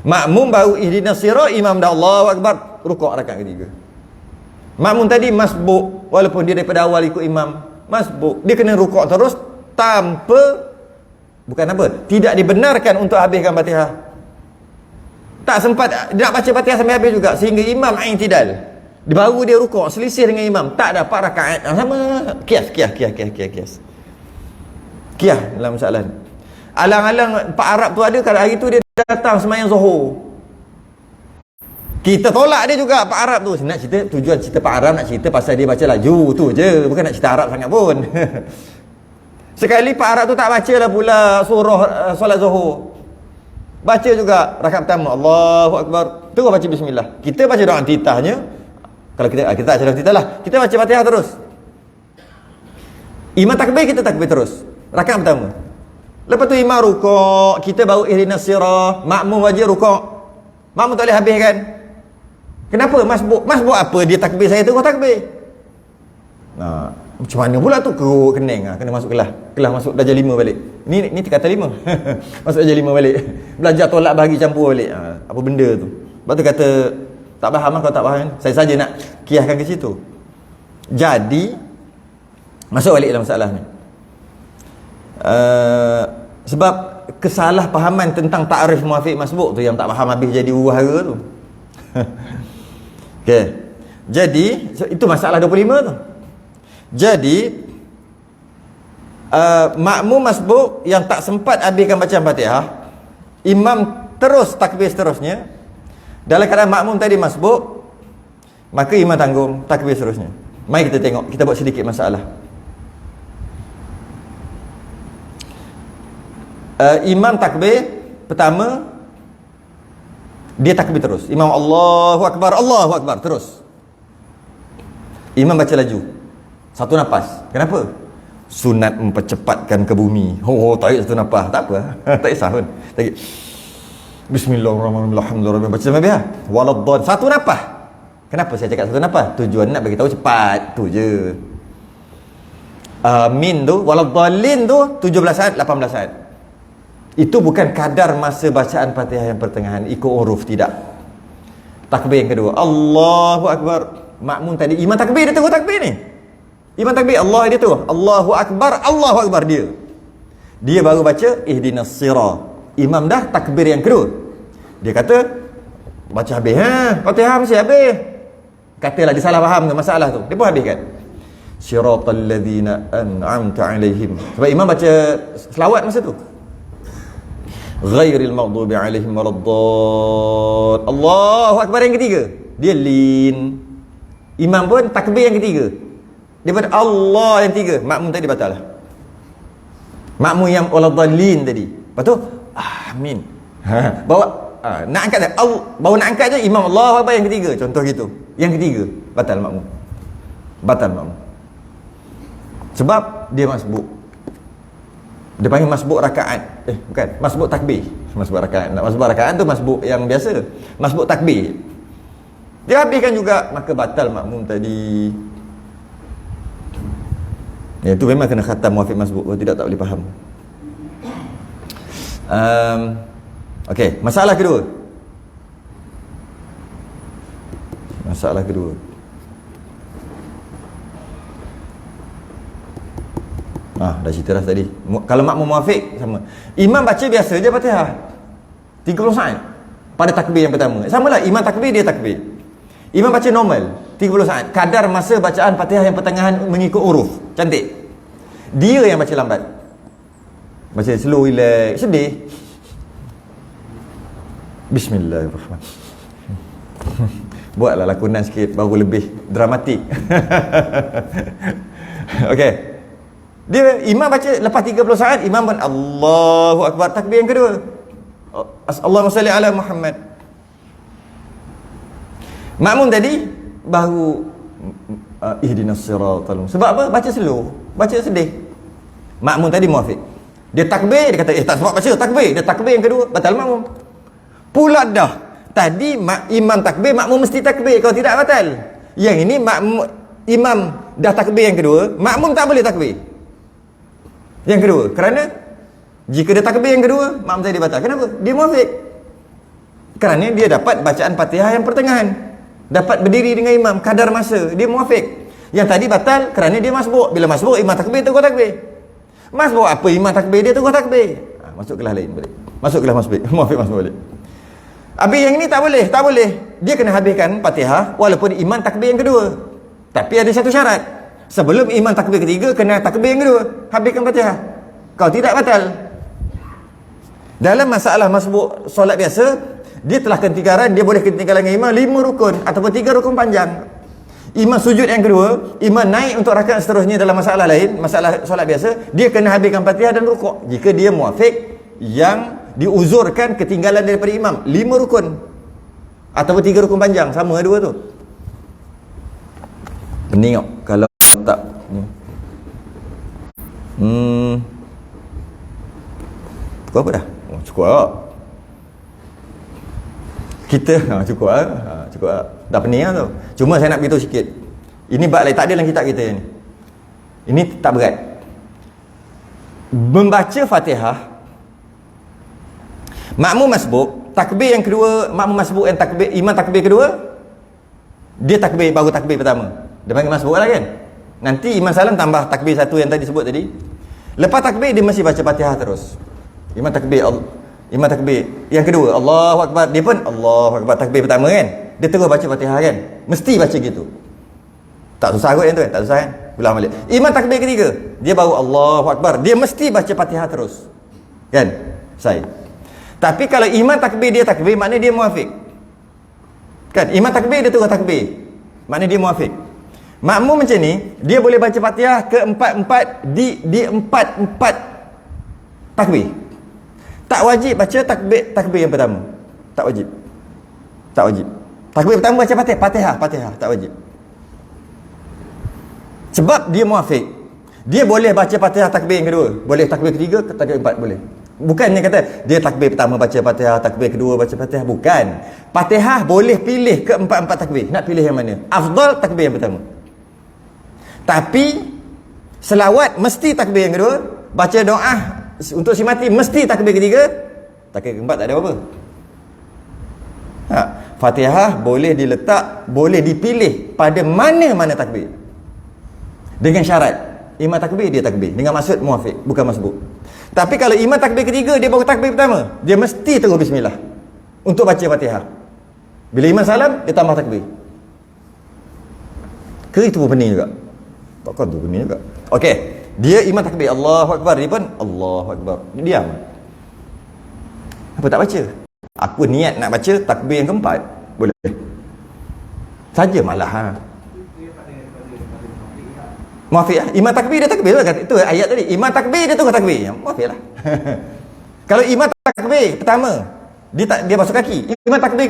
Makmum baru ihdinas sirat, imam dah Allahu akbar, rukuk rakaat ketiga. Makmum tadi masbuk, walaupun dia daripada awal ikut imam, masbuk, dia kena rukuk terus tanpa, bukan apa, tidak dibenarkan untuk habiskan Fatihah. Tak sempat dia nak baca Fatihah sampai habis juga, sehingga imam i'tidal, baru dia rukuk, selisih dengan imam, tak dapat rakaat sama. Kias dalam masalah ni. Alang-alang Pak Arab tu ada, kalau hari tu dia datang semayang Zuhur, kita tolak dia juga. Pak Arab tu nak cerita, tujuan cerita Pak Arab nak cerita pasal dia baca laju tu je, bukan nak cerita Arab sangat pun. Sekali Pak Arab tu tak baca lah pula surah solat Zuhur, baca juga rakaat pertama Allahu akbar, terus baca bismillah. Kita baca doa titahnya, kalau kita tak baca doa titah lah, kita baca Fatihah terus. Imam takbir, kita takbir terus rakaat pertama. Lepas tu imam rukuk, kita baru ihdinas sirah, makmum wajib rukuk. Makmum tak boleh habis kan? Kenapa? Masbuk apa? Dia takbir, saya terus takbir. Macam mana pula tu? Keruk kening, kena masuk kelas masuk darjah 5 balik. Ni kata 5. Masuk darjah 5 balik. Belajar tolak bahagi campur balik. Apa benda tu? Lepas tu kata tak faham lah. Kalau tak faham, saya saja nak kiaskan ke situ. Jadi masuk balik dalam masalah ni. Sebab kesalahpahaman tentang ta'rif muafiq masbuk tu yang tak faham habis jadi huru-hara tu. Okey. Jadi itu masalah 25 tu. Jadi makmum masbuk yang tak sempat habiskan bacaan Fatihah, imam terus takbir seterusnya. Dalam keadaan makmum tadi masbuk, maka imam tanggung takbir seterusnya. Mari kita tengok, kita buat sedikit masalah. Imam takbir pertama, dia takbir terus. Imam Allahu akbar terus. Imam baca laju, satu nafas. Kenapa? Sunat mempercepatkan ke bumi. Tarik satu nafas, tak apa. Tak kisah pun. Bismillahirrahmanirrahim, alhamdulillah, baca sampai habis. Waladdallin, satu nafas. Kenapa saya cakap satu nafas? Tujuan nak bagi tahu cepat, tu je. Amin tu, waladdallin tu 17 ayat, 18 ayat. Itu bukan kadar masa bacaan Fatihah yang pertengahan, ikut uruf, tidak. Takbir yang kedua, Allahu akbar. Makmum tadi imam takbir, dia terus takbir ni. Imam takbir, Allah dia tu, Allahu akbar dia. Dia baru baca ihdinas sirah. Imam dah takbir yang kedua. Dia kata baca habis, Fatihah mesti habis. Katalah dia salah faham tu masalah tu, dia pun habiskan. Siratal ladzina an'amta alaihim. Sebab imam baca selawat masa tu. Ghairil maghdubi alaihim waladdallin. Allahu akbar yang ketiga, dia lin. Imam pun takbir yang ketiga, dia baca Allah yang tiga. Makmum tadi batal lah. Makmum yang waladdallin tadi. Lepas tu amin. Bawa nak angkat dah. Baru nak angkat je imam Allahu akbar yang ketiga. Contoh gitu. Yang ketiga batal makmum. Sebab dia masbuk. Dia panggil masbuk rakaat. Bukan, masbuk takbir. Masbuk rakaat. Masbuk rakaat tu masbuk yang biasa. Masbuk takbir. Dia habiskan juga, maka batal makmum tadi. Itu memang kena khatam muafiq masbuk, kalau tidak tak boleh faham. Okey, masalah kedua. Dah cerita dah tadi. Kalau makmum muafiq sama. Imam baca biasa je Fatihah 30 saat pada takbir yang pertama. Samalah, imam takbir, dia takbir. Imam baca normal 30 saat. Kadar masa bacaan Fatihah yang pertengahan mengikut uruf. Cantik. Dia yang baca lambat. Baca slow, relax, sedih. Bismillahirrahmanirrahim. Buatlah lakonan sikit baru lebih dramatik. Okey. Dia imam baca lepas 30 saat, imam pun Allahu Akbar, takbir yang kedua. Allahumma salli ala Muhammad. Makmum tadi baru ihdinas siratal. Sebab apa? Baca slow, baca sedih. Makmum tadi muafiq. Dia takbir, dia kata tak sebab baca takbir, dia takbir yang kedua, batal makmum. Pula dah. Tadi imam takbir, makmum mesti takbir, kalau tidak batal. Yang ini imam dah takbir yang kedua, makmum tak boleh takbir yang kedua, kerana jika dia takbir yang kedua, makmum tadi batal. Kenapa? Dia muafiq. Kerana dia dapat bacaan Fatihah yang pertengahan, dapat berdiri dengan imam kadar masa, dia muafiq. Yang tadi batal kerana dia masbuk. Bila masbuk, imam takbir, tegur takbir. Masbuk apa? Imam takbir, dia tegur takbir. Masuk kelas lain balik. Masuk kelas masbuk. Muafiq masbuk balik. Habis yang ini tak boleh, tak boleh. Dia kena habiskan Fatihah walaupun imam takbir yang kedua. Tapi ada satu syarat. Sebelum imam takbir ketiga, kena takbir yang kedua. Habiskan Fatihah. Kalau tidak, batal. Dalam masalah masbuk solat biasa, dia telah ketinggalan, dia boleh ketinggalan dengan imam 5 rukun ataupun 3 rukun panjang. Imam sujud yang kedua, imam naik untuk rakaat seterusnya dalam masalah lain, masalah solat biasa, dia kena habiskan Fatihah dan rukuk. Jika dia muafiq yang diuzurkan ketinggalan daripada imam 5 rukun ataupun 3 rukun panjang, sama dua tu. Pening tak? Kalau tak cukup apa dah? Oh, cukup tak? Kita cukup lah. Cukup lah. Dah pening lah tu. Cuma saya nak beritahu sikit. Ini bab lain, tak ada dalam kitab kita ni. Ini tak berat. Membaca Fatihah, makmum masbuk, takbir yang kedua, makmum masbuk yang takbir, imam takbir kedua, dia takbir baru takbir pertama. Dia panggil masbuk lah kan. Nanti imam salam tambah takbir satu yang tadi sebut tadi. Lepas takbir dia mesti baca Fatihah terus. Imam takbir yang kedua, Allahu Akbar, dia pun Allahu Akbar takbir pertama kan. Dia terus baca Fatihah kan. Mesti baca gitu. Tak susah kot yang tu kan, tak susah kan. Ulang balik. Imam takbir ketiga, dia baru Allahu Akbar, dia mesti baca Fatihah terus. Kan? Tapi kalau imam takbir dia takbir, maknanya dia muafiq. Kan? Imam takbir dia terus takbir, maknanya dia muafiq. Makmum macam ni, dia boleh baca Fatihah ke empat-empat di empat-empat takbir. Tak wajib baca takbir yang pertama. Tak wajib. Tak wajib. Takbir pertama baca Fatihah, tak wajib. Sebab dia muafiq. Dia boleh baca Fatihah takbir yang kedua, boleh takbir ketiga, takbir empat boleh. Bukannya kata dia takbir pertama baca Fatihah, takbir kedua baca Fatihah, bukan. Fatihah boleh pilih ke empat-empat takbir. Nak pilih yang mana? Afdal takbir yang pertama. Tapi selawat mesti takbir yang kedua, baca doa untuk si mati mesti takbir ketiga, takbir keempat tak ada apa-apa. Fatihah boleh diletak, boleh dipilih pada mana-mana takbir. Dengan syarat imam takbir dia takbir dengan maksud muafiq, bukan masbuk. Tapi kalau imam takbir ketiga, dia baru takbir pertama, dia mesti terus bismillah untuk baca Fatihah. Bila imam salam, dia tambah takbir. Ke itu pun pening juga? Takkan tu pening juga. Okey, dia imam takbir Allahu Akbar, dia pun Allahu Akbar, dia diam. Apa tak baca? Aku niat nak baca takbir yang keempat, boleh saja malah muafiq lah. Imam takbir dia takbir lah. Itu ayat tadi. Imam takbir dia tunggu takbir. Muafiq lah. Kalau imam takbir pertama, dia masuk kaki. Imam takbir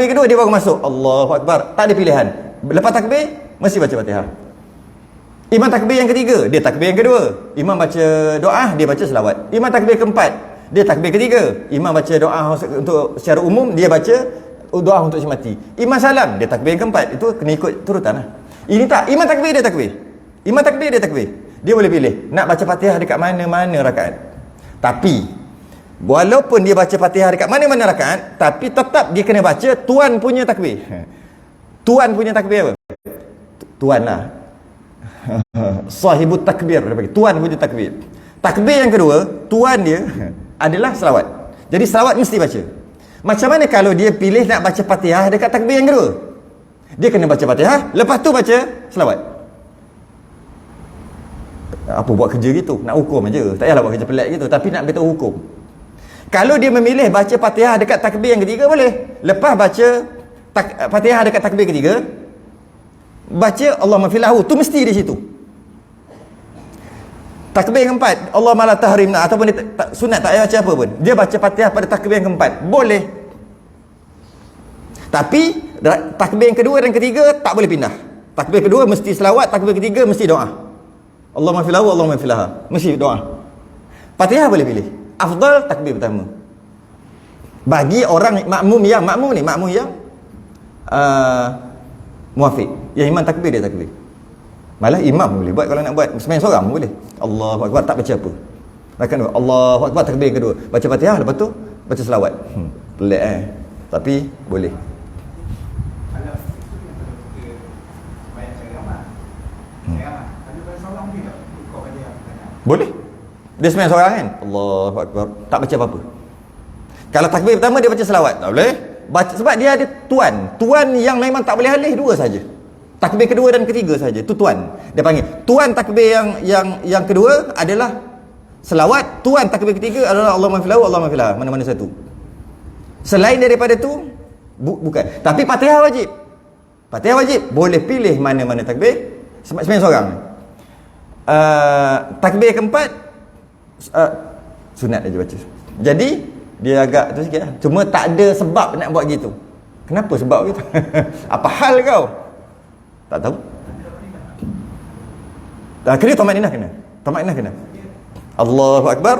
kedua dia baru masuk. Allahu Akbar. Tak ada pilihan. Lepas takbir, mesti baca Fatihah. Imam takbir yang ketiga, dia takbir yang kedua. Imam baca doa, dia baca selawat. Imam takbir keempat, dia takbir ketiga. Imam baca doa untuk secara umum, dia baca doa untuk si mati. Imam salam, dia takbir yang keempat. Itu kena ikut turutan lah. Ini tak, imam takbir dia takbir. Imam takbir dia takbir. Dia boleh pilih nak baca Fatihah dekat mana-mana rakaat. Tapi walaupun dia baca Fatihah dekat mana-mana rakaat, tapi tetap dia kena baca tuan punya takbir. Tuan punya takbir apa? Tuan lah. Sahibut takbir dia panggil. Tuan punya takbir. Takbir yang kedua, tuan dia adalah selawat. Jadi selawat mesti baca. Macam mana kalau dia pilih nak baca Fatihah dekat takbir yang kedua? Dia kena baca Fatihah, lepas tu baca selawat. Apa buat kerja gitu? Nak hukum aja. Tak payahlah buat kerja pelik gitu, tapi nak beritahu hukum. Kalau dia memilih baca Fatihah dekat takbir yang ketiga, boleh. Lepas baca Fatihah dekat takbir ketiga, baca Allahumma filahu, tu mesti di situ. Takbir yang keempat, Allah malah tahrimna, ataupun dia sunat tak payah baca apa pun, dia baca Fatihah pada takbir yang keempat, boleh. Tapi takbir yang kedua dan ketiga tak boleh pindah. Takbir kedua mesti selawat, takbir ketiga mesti doa. Allahumma filahu, Allahumma filaha, mesti doa. Fatihah boleh pilih. Afdal takbir pertama. Bagi orang makmum yang muafiq, yang imam takbir dia takbir. Malah imam boleh buat, kalau nak buat sembahyang seorang boleh. Allahu akbar, tak baca apa. Akan Allahu akbar takbir yang kedua, baca Fatihah, lepas tu baca selawat. Pelik tapi boleh. Boleh. Dia sembahyang seorang kan, Allahu akbar, tak baca apa-apa. Kalau takbir pertama dia baca selawat, tak boleh. Baca, sebab dia ada tuan yang memang tak boleh alih, dua saja. Takbir kedua dan ketiga saja, tu tuan. Dia panggil tuan takbir yang kedua adalah selawat, tuan takbir ketiga adalah Allahumma filahu, Allahumma filah, mana-mana satu. Selain daripada tu bukan. Tapi Fatihah wajib. Fatihah wajib. Boleh pilih mana-mana takbir, sembahyang seorang. Takbir keempat sunat aja baca. Jadi dia agak tu sikit lah. Cuma tak ada sebab nak buat gitu. Kenapa sebab gitu? Apa hal kau? Tak tahu. Kena tamakninah kena. Tamakninah kena. Allahu akbar.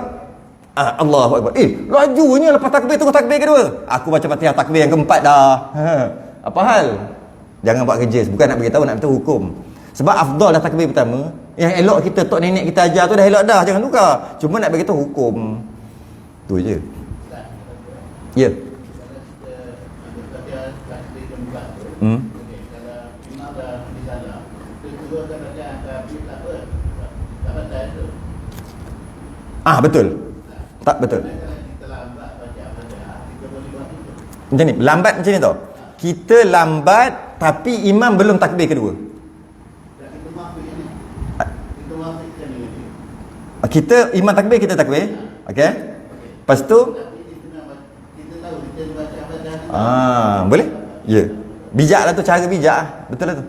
Allahu akbar. Lajunya lepas takbir tu takbir kedua. Aku baca Fatihah takbir yang keempat dah. Apa hal? Jangan buat kerja. Bukan nak beritahu, nak beritahu hukum. Sebab afdal dah takbir pertama. Yang elok kita, tok nenek kita ajar tu dah elok dah. Jangan tukar. Cuma nak beritahu hukum. Tu je. Ya. Betul. Tak betul. Macam ni, lambat macam ni tau. Kita lambat tapi imam belum takbir kedua. Kita imam takbir, kita takbir. Okey. Lepas tu boleh? Ya. Bijaklah tu, cara bijak. Betul lah tu.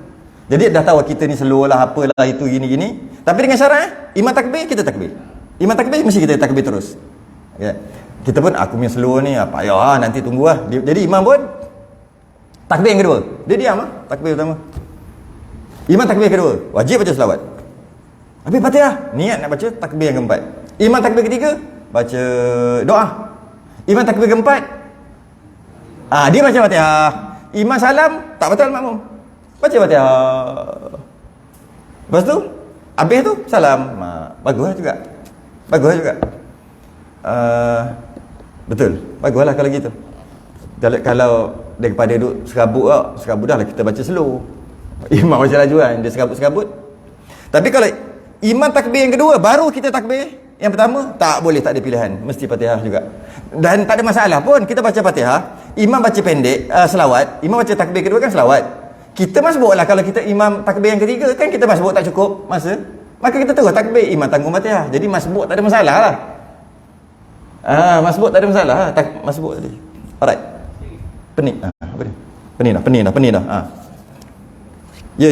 Jadi dah tahu kita ni slow lah, apalah itu gini-gini. Tapi dengan syarat imam takbir, kita takbir. Imam takbir mesti kita takbir terus. Okay. Kita pun aku punya slow ni apa payah nanti tunggu lah. Jadi imam pun takbir yang kedua, dia diam lah. Takbir pertama, imam takbir kedua, wajib baca selawat. Habis Fatihah, niat nak baca takbir yang keempat. Imam takbir ketiga, baca doa. Imam takbir keempat, dia baca Fatihah. Imam salam, tak betul makmum, baca Fatihah. Lepas tu habis tu salam. Baguslah juga. Baguslah juga. Betul. Baguslah kalau gitu. Kalau daripada duduk serabut dah lah kita baca slow. Imam baca laju kan, dia serabut-serabut. Tapi kalau imam takbir yang kedua baru kita takbir yang pertama, tak boleh, tak ada pilihan, mesti Fatihah juga. Dan tak ada masalah pun kita baca Fatihah, imam baca pendek, selawat, imam baca takbir kedua kan selawat. Kita masbuk lah. Kalau kita imam takbir yang ketiga kan kita masbuk tak cukup masa, maka kita terus takbir, imam tanggung Fatihah. Jadi masbuk tak ada masalah lah. Masbuk tak ada masalah lah. Masbuk tadi. Alright. Pening. Apa ni? Pening dah. Ya.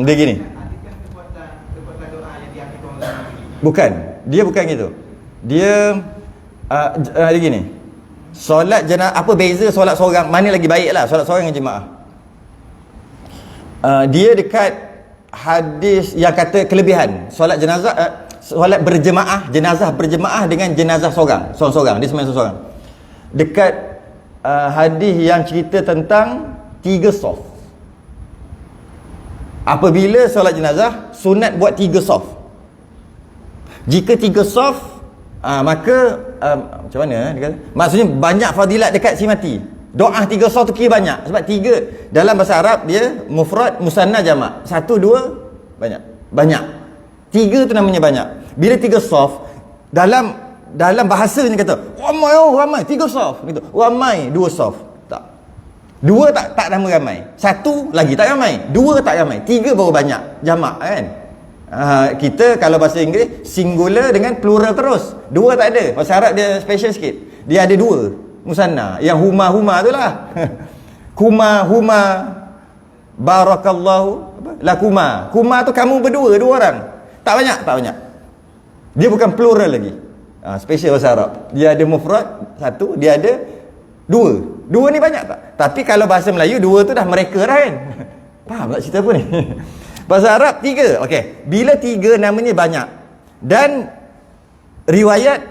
Dia gini. Bukan. Dia bukan gitu. Dia gini. Solat jenazah, apa beza solat seorang, mana lagi baik lah, solat seorang dengan jemaah. Dia dekat hadis yang kata kelebihan solat jenazah, solat berjemaah, jenazah berjemaah dengan jenazah seorang-seorang, dia sembahyang seorang. Dekat hadis yang cerita tentang 3 saf. Apabila solat jenazah, sunat buat 3 saf. Jika 3 saf, maka macam mana dia kata? Maksudnya banyak fadilat dekat si mati. Doa 3 saf tu kira banyak. Sebab 3 dalam bahasa Arab dia mufrad, musanna, jamak. 1, 2 banyak. 3 tu namanya banyak. Bila 3 saf dalam bahasanya kata ramai 3 saf gitu. Ramai 2 saf. Tak. Dua tak nama ramai. Satu lagi tak ramai. Dua tak ramai. Tiga baru banyak. Jamak kan. Kita kalau bahasa Inggeris singular dengan plural terus. Dua tak ada. Bahasa Arab dia special sikit. Dia ada dua musanna. Yang huma tu lah. Huma barakallahu lakuma. Kuma tu kamu berdua, dua orang. Tak banyak. Dia bukan plural lagi. Special bahasa Arab. Dia ada mufrad satu, dia ada dua. Dua ni banyak tak? Tapi kalau bahasa Melayu, dua tu dah mereka dah kan. Faham tak cerita apa ni? Bahasa Arab tiga. Okey. Bila tiga namanya banyak. Dan riwayat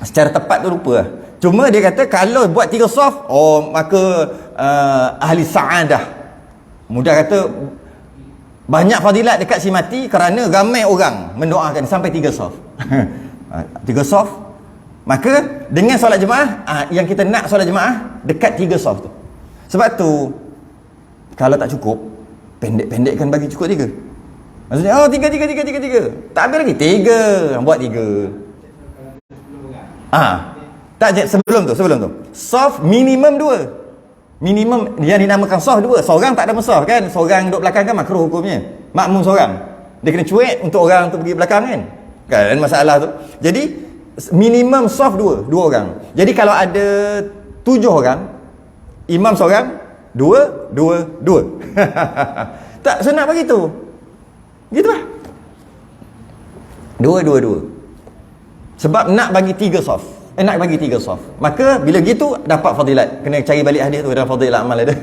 secara tepat tu lupa lah. Cuma dia kata kalau buat tiga soft, maka ahli sa'adah. Mudah kata banyak fadilat dekat si mati kerana ramai orang mendoakan sampai tiga soft. Tiga soft. Maka dengan solat jemaah, yang kita nak solat jemaah dekat tiga soft tu. Sebab tu kalau tak cukup, pendek-pendekkan bagi cukup tiga. Maksudnya tiga. Tak habis lagi tiga, buat tiga. Tak, sebelum tu. Soft minimum dua. Minimum yang dinamakan soft dua. Seorang tak ada masalah kan? Seorang duduk belakang kan makruh hukumnya. Makmum seorang. Dia kena cuek untuk orang tu pergi belakang kan? Kan masalah tu. Jadi minimum soft dua orang. Jadi kalau ada 7 orang, imam seorang, dua. Tak senang begitu. Gitu lah. Dua. Sebab nak bagi 3 soft. Maka bila gitu dapat fadilat. Kena cari balik hadis tu dalam fadilat amal ada.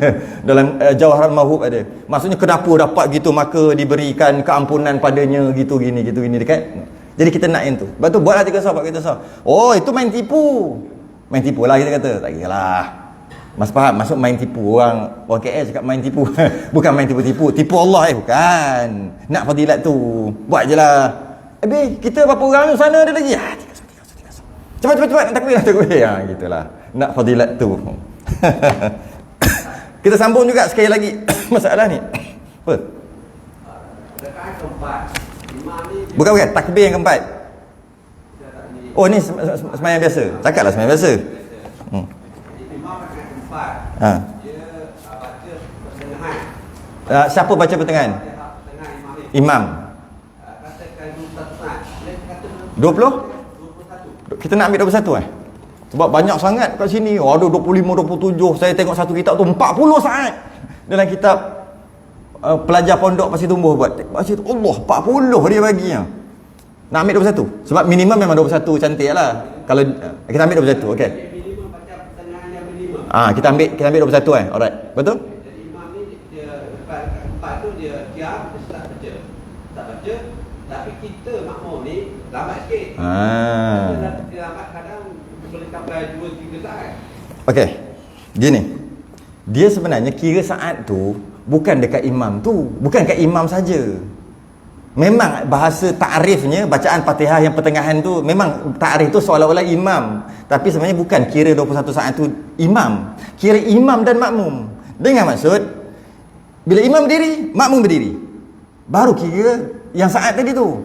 Dalam Jawahar Mahub ada. Maksudnya kenapa dapat gitu, maka diberikan keampunan padanya gitu gini dekat. Jadi kita nak yang tu. Lepas tu buatlah 3 soft, kita soft. Itu main tipu. Main tipu lah kita kata. Tak kira lah. Mas faham? Maksud main tipu. Orang KL cakap main tipu. Bukan main tipu-tipu. Tipu Allah bukan. Nak fadilat tu. Buat je lah. Kita berapa orang sana ada lagi? 3 soft. Cepat. Nak takbir. Gitulah. Nak fadilat tu. Kita sambung juga sekali lagi masalah ni. Apa? Bukan takbir yang keempat. Ni sembahyang biasa. Cakaplah sembahyang biasa. Imam rakaat keempat. Dia baca pertengahan. Siapa baca pertengahan? Imam. Katakan 21 saat. Dia kata 21. Kita nak ambil 21 Sebab banyak sangat kat sini. Ada 25, 27. Saya tengok satu kitab tu 40 saat. Dalam kitab pelajar pondok pasti tumbuh buat. Baca tu Allah 40 dia baginya. Nak ambil 21. Sebab minimum memang 21 cantik lah. Kalau kita ambil 21, okey. minimum baca pertengahan yang minimum. Kita ambil 21 Alright. Betul? Jadi imam ni dia keempat tu dia diam, dia start baca. Tapi kita makmum ni lambat sikit. Dia lambat kadang boleh sampai 2-3 saat. Okey. Gini. Dia sebenarnya kira saat tu bukan dekat imam tu, bukan kat imam saja. Memang bahasa ta'rifnya bacaan Fatihah yang pertengahan tu memang ta'rif tu seolah-olah imam, tapi sebenarnya bukan kira 21 saat tu imam. Kira imam dan makmum. Dengan maksud bila imam berdiri, makmum berdiri. Baru kira yang saat tadi tu.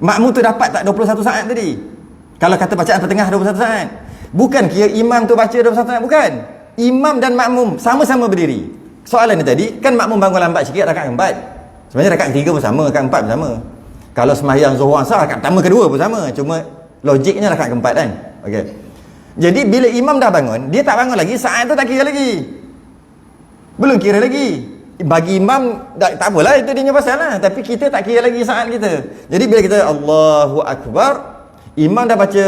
Makmum tu dapat tak 21 saat tadi? Kalau kata bacaan pertengahan 21 saat. Bukan kira imam tu baca 21 saat, bukan. Imam dan makmum sama-sama berdiri. Soalan ni tadi, kan makmum bangun lambat sikit rakaat keempat. Sebenarnya rakaat ketiga pun sama, rakaat empat pun sama. Kalau sembahyang Zuhur Asar, rakaat pertama kedua pun sama. Cuma logiknya rakaat keempat kan. Okey. Jadi bila imam dah bangun, dia tak bangun lagi, saat tu tak kira lagi. Belum kira lagi. Bagi imam tak apalah, itu dia punya pasal lah. Tapi kita tak kira lagi saat kita. Jadi bila kita Allahu Akbar, imam dah baca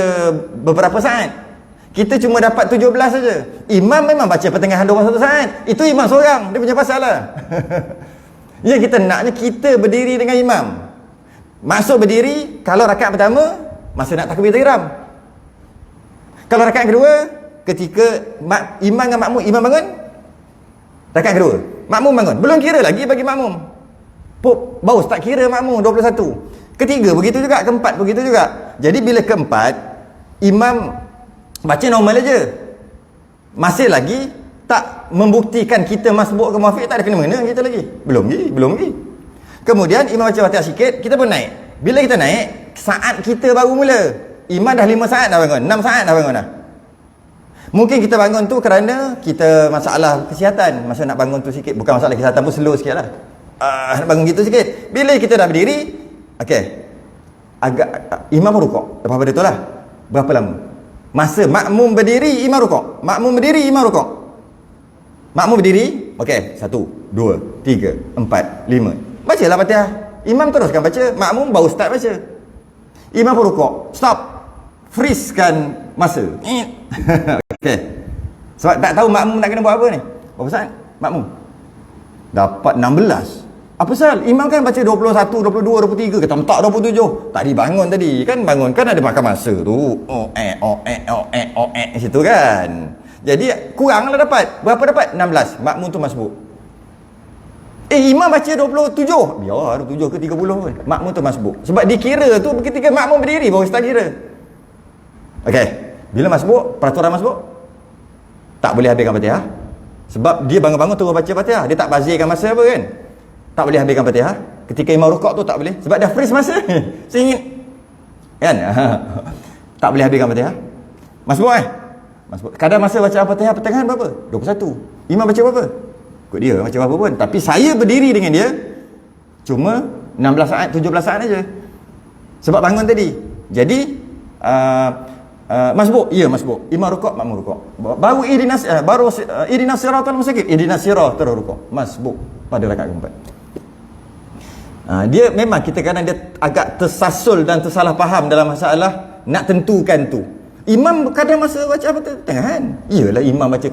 beberapa saat. Kita cuma dapat 17 saja. Imam memang baca pertengahan 21 saat. Itu imam seorang, dia punya pasal lah. Yang kita naknya kita berdiri dengan imam. Masuk berdiri kalau rakaat pertama masa nak takbir ihram. Kalau rakaat kedua ketika imam dengan makmum, imam bangun rakaat kedua, makmum bangun. Belum kira lagi bagi makmum. Baru start kira makmum 21. Ketiga begitu juga, keempat begitu juga. Jadi bila keempat imam baca normal aja. Masih lagi tak membuktikan kita masbuk ke muafiq, tak ada kena-mengena kita lagi. Belum lagi. Kemudian imam baca Fatihah sikit, kita pun naik. Bila kita naik, saat kita baru mula. Imam dah 5 saat dah bangun, 6 saat dah bangun dah. Mungkin kita bangun tu kerana kita masalah kesihatan. Masa nak bangun tu sikit, bukan masalah kesihatan pun slow sikit lah. Nak bangun gitu sikit. Bila kita dah berdiri, okey, agak imam rukuk. Lepas pada tu lah, berapa lama? Masa makmum berdiri, imam rukuk. Makmum berdiri, imam rukuk. Makmum berdiri, okey, 1, 2, 3, 4, 5. Bacalah Fatihah. Imam teruskan baca, makmum baru start baca. Imam pun rukuk. Stop. Freezekan masa. Okey. Sebab tak tahu makmum nak kena buat apa ni. Berapa saat? Makmum dapat 16. Apa pasal? Imam kan baca 21, 22, 23. Kata tak 27. Tadi bangun tadi. Kan bangun kan ada makan masa tu. Situ kan. Jadi kuranglah dapat. Berapa dapat? 16. Makmum tu masbuk. Imam baca 27. Biar 27 ke 30 pun. Makmum tu masbuk. Sebab dikira tu ketika makmum berdiri baru start kira. Okey. Bila masbuk, peraturan masbuk tak boleh habiskan Fatihah. Sebab dia bangun-bangun terus baca Fatihah. Dia tak bazirkan masa apa kan. Tak boleh habiskan Fatihah. Ketika imam rukuk tu tak boleh. Sebab dah freeze masa. Singit. Kan? Tak boleh habiskan Fatihah. Masbuk masbuk. Kadar masa baca Fatihah pertengahan berapa? 21. Imam baca berapa? Ikut dia baca berapa pun. Tapi saya berdiri dengan dia cuma 16 saat, 17 saat aja. Sebab bangun tadi. Jadi masbuk, ya masbuk. Imam rukuk, makmum rukuk. Baru ihdinas siratal mustaqim. Ihdinas sirah terus rukuk. Masbuk pada rakaat keempat. Dia memang kita kadang dia agak tersasul dan tersalah faham dalam masalah nak tentukan tu. Imam kadang masa baca apa pertengahan. Iyalah imam baca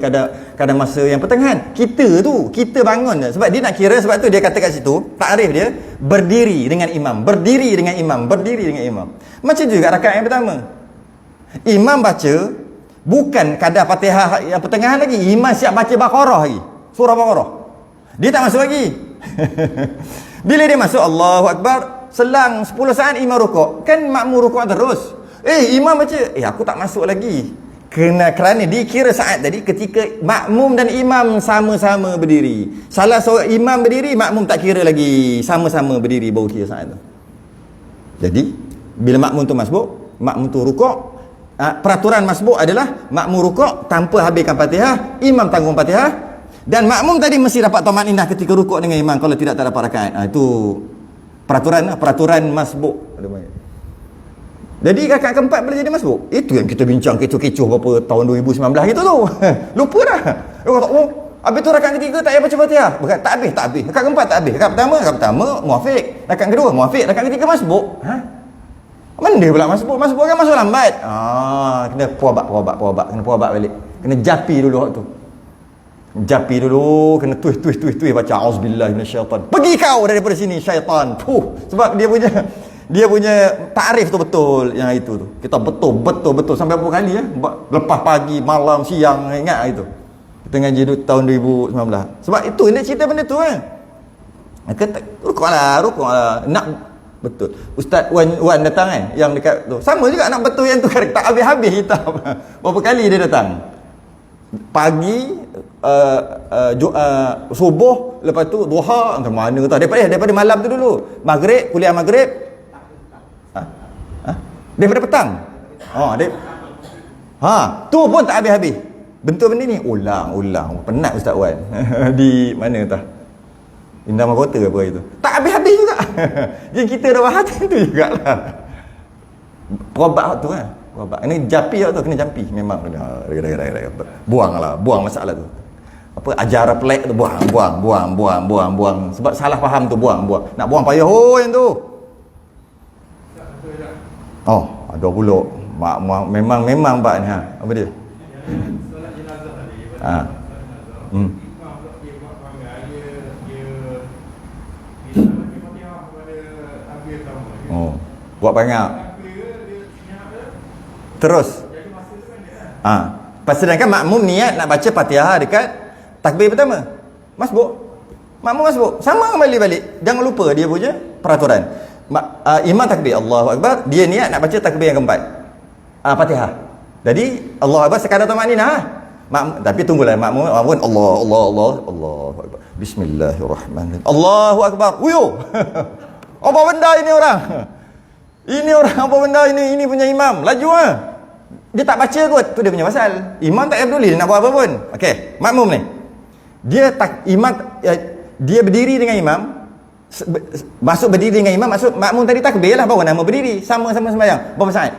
kadang masa yang pertengahan. Kita bangun je. Sebab dia nak kira, sebab tu dia kata kat situ, takrif dia berdiri dengan imam, berdiri dengan imam, berdiri dengan imam. Macam juga rakaat yang pertama. Imam baca bukan kadar Fatihah yang pertengahan lagi. Imam siap baca Baqarah lagi. Surah Baqarah. Dia tak masuk lagi. Bila dia masuk Allahu Akbar, selang 10 saat imam rukuk. Kan makmum rukuk terus. Imam baca, aku tak masuk lagi. Kerana dikira saat tadi ketika makmum dan imam sama-sama berdiri. Salah seorang imam berdiri, makmum tak kira lagi. Sama-sama berdiri baru kira saat tu. Jadi bila makmum tu masbuk, makmum tu rukuk, peraturan masbuk adalah makmum rukuk tanpa habiskan Fatihah, imam tanggung Fatihah, dan makmum tadi mesti dapat tamanninah ketika rukuk dengan imam. Kalau tidak tak dapat rakaat. Itu peraturan masbuk. Jadi rakaat keempat boleh jadi masbuk. Itu yang kita bincang kecoh-kecoh berapa tahun 2019 itu tu. Lupa dah. Habis tu rakaat ketiga tak payah baca Fatihah. Bukan tak habis. Rakaat keempat tak habis. Rakaat pertama muafiq. Rakaat kedua muafiq. Rakaat ketiga masbuk. Mana pula masbuk? Masbuk kan masuk lambat. Kena puabat. Kena puabat balik. Kena japi dulu waktu tu. Japi dulu, kena twist baca auzubillahi minasyaitan. Pergi kau daripada sini syaitan. Sebab dia punya takrif tu betul yang itu tu. Kita betul sampai berapa kali lepas pagi, malam, siang, ingat itu. Kita ngaji tahun 2019. Sebab itu dia cerita benda tu kan. Kata rukuklah. Nak betul. Ustaz Wan datang kan yang dekat tu. Sama juga nak betul yang tu kan. Tak habis-habis kita. Berapa kali dia datang. Pagi subuh, lepas tu duha, entah mana tahu. Daripada malam tu dulu. Maghrib, kuliah maghrib. Daripada petang. Tu pun tak habis-habis. Bentuk benda ni ulang. Penat Ustaz Wan. Di mana entah. Indah Mahkota apa itu. Tak habis-habis juga. Jadi kita dah bahas tu jugalah. Perobat tu kan. Perobat. Ini japi tu kena jampi. Memang kena. Buang masalah tu. Apa ajaran pelik tu buang. Sebab salah faham tu buang. Nak buang payah yang tu. Ada pula. Memang Pak ni apa dia? Solat jenazah tadi. Buat banyak. Terus. Sedangkan makmum niat nak baca Fatihah dekat takbir pertama. Masbuk. Makmum masbuk. Sama balik. Jangan lupa dia punya peraturan. Imam takbir Allahu Akbar, dia niat nak baca takbir yang keempat. Fatihah. Jadi Allahu Akbar sekadar tamanninah. Tapi tunggulah makmum Allahu Akbar. Bismillahirrahmanirrahim. Allahu Akbar. Apa benda ini orang? Ini orang apa benda ini? Ini punya imam. Laju Dia tak baca kot, tu dia punya pasal. Imam tak payah peduli dia nak buat apa pun. Okey, makmum ni. Dia tak imam dia berdiri dengan imam, masuk berdiri dengan imam, masuk makmum tadi takbir lah baru nama berdiri, sama-sama sembahyang. Berapa saat?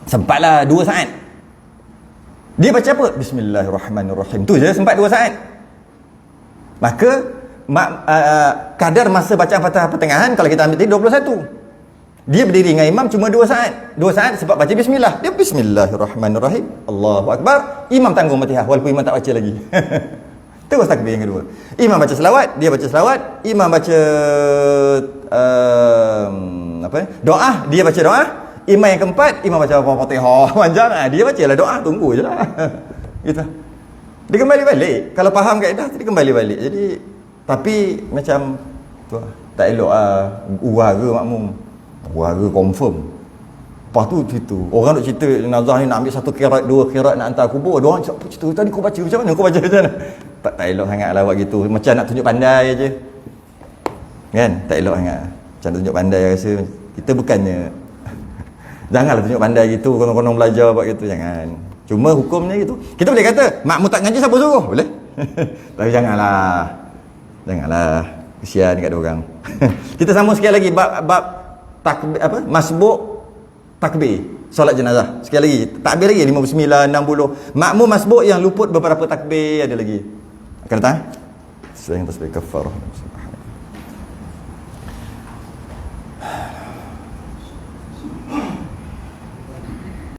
Sempatlah 2 saat. Dia baca apa? Bismillahirrahmanirrahim. Tu je sempat 2 saat. Maka kadar masa bacaan Fatihah pertengahan kalau kita ambil tadi 21. Dia berdiri dengan imam cuma 2 saat. 2 saat sebab baca bismillah. Dia bismillahirrahmanirrahim. Allahu akbar. Imam tanggung Fatihah walaupun imam tak baca lagi. Terus takbir yang kedua. Imam baca selawat, dia baca selawat, imam baca doa, dia baca doa. Imam yang keempat, imam baca Fatihah panjang, dia bacalah doa, tunggu je lah. Gitu. Dia kembali balik. Kalau faham kaedah dia kembali balik. Jadi tapi macam tu lah. Tak elok uhara makmum. Uhara confirm. Lepas tu cerita. Orang nak cerita nazah ni nak ambil 1 kirat, 2 kirat nak hantar kubur. Dia orang cerita tadi kau baca macam mana? Kau baca macam mana? Tak elok sangatlah buat gitu. Macam nak tunjuk pandai aje. Kan? Tak elok sangat. Macam nak tunjuk pandai rasa. Kita bukannya janganlah tunjuk pandai gitu, konon-konon belajar buat gitu, jangan. Cuma hukumnya gitu. Kita boleh kata, makmum tak ngaji siapa suruh? Boleh. Tapi janganlah. Janganlah. Kesian dekat orang. Kita sambung sekali lagi bab takbir masbuk takbir solat jenazah. Sekali lagi, takbir lagi 59, 60. Makmum masbuk yang luput beberapa takbir ada lagi. Akan datang? Selain tasbih kafarah.